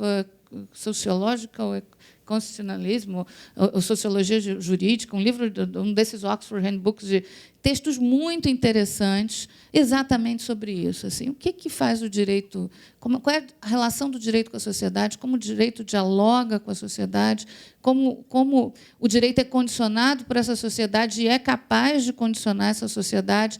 Speaker 4: Sociological Constitutionalismo, ou Sociologia Jurídica, um livro, um desses Oxford Handbooks de textos muito interessantes, exatamente sobre isso. Assim, o que faz o direito? Qual é a relação do direito com a sociedade? Como o direito dialoga com a sociedade? Como o direito é condicionado por essa sociedade e é capaz de condicionar essa sociedade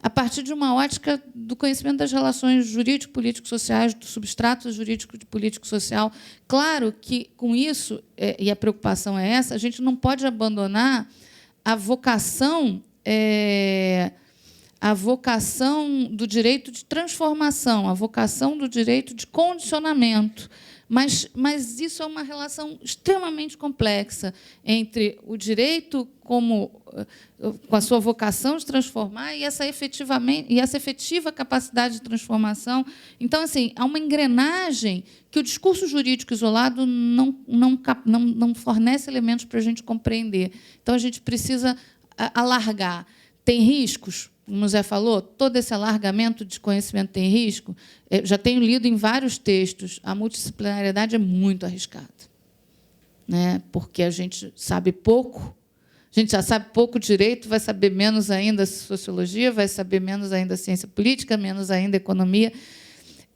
Speaker 4: a partir de uma ótica do conhecimento das relações jurídico-político-sociais, do substrato jurídico de político-social. Claro que, com isso, e a preocupação é essa, a gente não pode abandonar a vocação do direito de transformação, a vocação do direito de condicionamento. Mas isso é uma relação extremamente complexa entre o direito com a sua vocação de transformar e essa efetiva capacidade de transformação. Então, assim, há uma engrenagem que o discurso jurídico isolado não fornece elementos para a gente compreender. Então, a gente precisa alargar. Tem riscos? Como o Zé falou, todo esse alargamento de conhecimento tem risco. Eu já tenho lido em vários textos, a multidisciplinariedade é muito arriscada, né? Porque a gente sabe pouco, A gente já sabe pouco direito, vai saber menos ainda sociologia, vai saber menos ainda ciência política, menos ainda economia.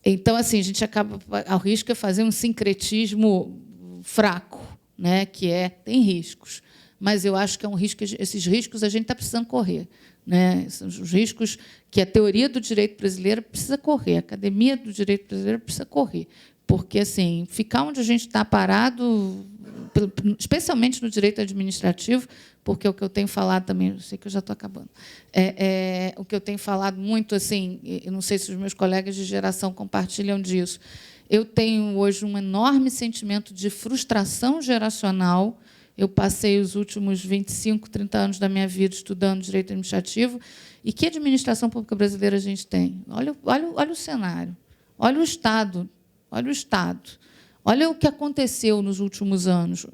Speaker 4: Então, assim, a gente acaba, ao risco é fazer um sincretismo fraco, né? Que tem riscos. Mas eu acho que é um risco, esses riscos a gente está precisando correr, né? São os riscos que a teoria do direito brasileiro precisa correr, a academia do direito brasileiro precisa correr. Porque, assim, ficar onde a gente está parado, especialmente no direito administrativo, porque o que eu tenho falado também, eu sei que eu já estou acabando, o que eu tenho falado muito, assim, eu não sei se os meus colegas de geração compartilham disso, eu tenho hoje um enorme sentimento de frustração geracional. Eu passei os últimos 25, 30 anos da minha vida estudando direito administrativo, e que administração pública brasileira a gente tem? Olha o cenário, olha o Estado, olha o que aconteceu nos últimos anos.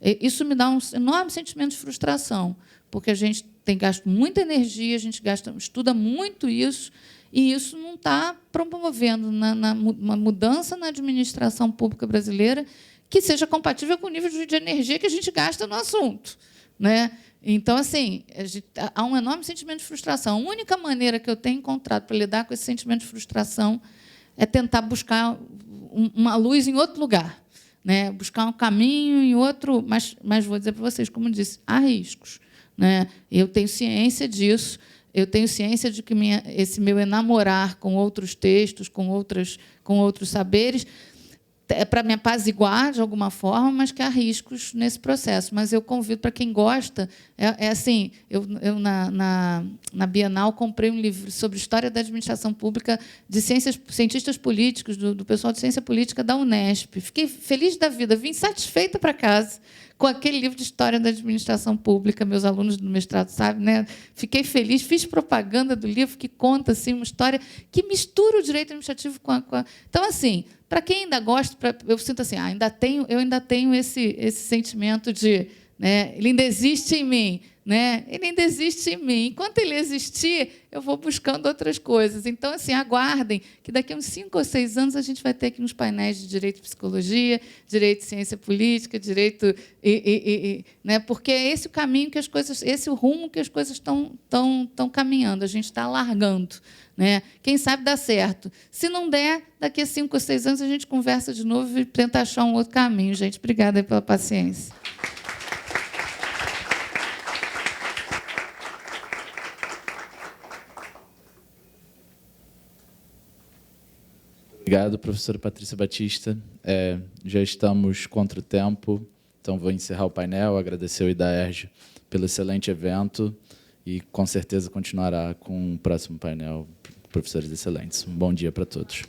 Speaker 4: Isso me dá um enorme sentimento de frustração, porque a gente tem gasto muita energia, a gente estuda muito isso, e isso não está promovendo uma mudança na administração pública brasileira que seja compatível com o nível de energia que a gente gasta no assunto, né? Então, assim, há um enorme sentimento de frustração. A única maneira que eu tenho encontrado para lidar com esse sentimento de frustração é tentar buscar uma luz em outro lugar, né? Buscar um caminho em outro, mas vou dizer para vocês, como disse, há riscos, né? Eu tenho ciência disso, eu tenho ciência de que esse meu enamorar com outros textos, com outros saberes, é para me apaziguar de alguma forma, mas que há riscos nesse processo. Mas eu convido para quem gosta, assim, eu na Bienal comprei um livro sobre história da administração pública de cientistas políticos, do pessoal de ciência política da Unesp. Fiquei feliz da vida, vim satisfeita para casa com aquele livro de história da administração pública, meus alunos do mestrado sabem, né? Fiquei feliz, fiz propaganda do livro que conta assim, uma história que mistura o direito administrativo com a... Então, assim, para quem ainda gosta, eu sinto assim, eu ainda tenho esse sentimento de, né, ele ainda existe em mim, né? Ele ainda existe em mim. Enquanto ele existir, eu vou buscando outras coisas. Então, assim, aguardem que daqui a uns 5 ou 6 anos a gente vai ter aqui nos painéis de direito e psicologia, direito e ciência política, direito né? Porque é esse o caminho que as coisas, esse o rumo que as coisas estão caminhando. A gente está largando, né? Quem sabe dá certo. Se não der, daqui a 5 ou 6 anos a gente conversa de novo e tenta achar um outro caminho. Gente, obrigada pela paciência.
Speaker 1: Obrigado, professora Patrícia Batista. Já estamos contra o tempo, então vou encerrar o painel, agradecer ao IDAERJ pelo excelente evento e, com certeza, continuará com o próximo painel, professores excelentes. Um bom dia para todos.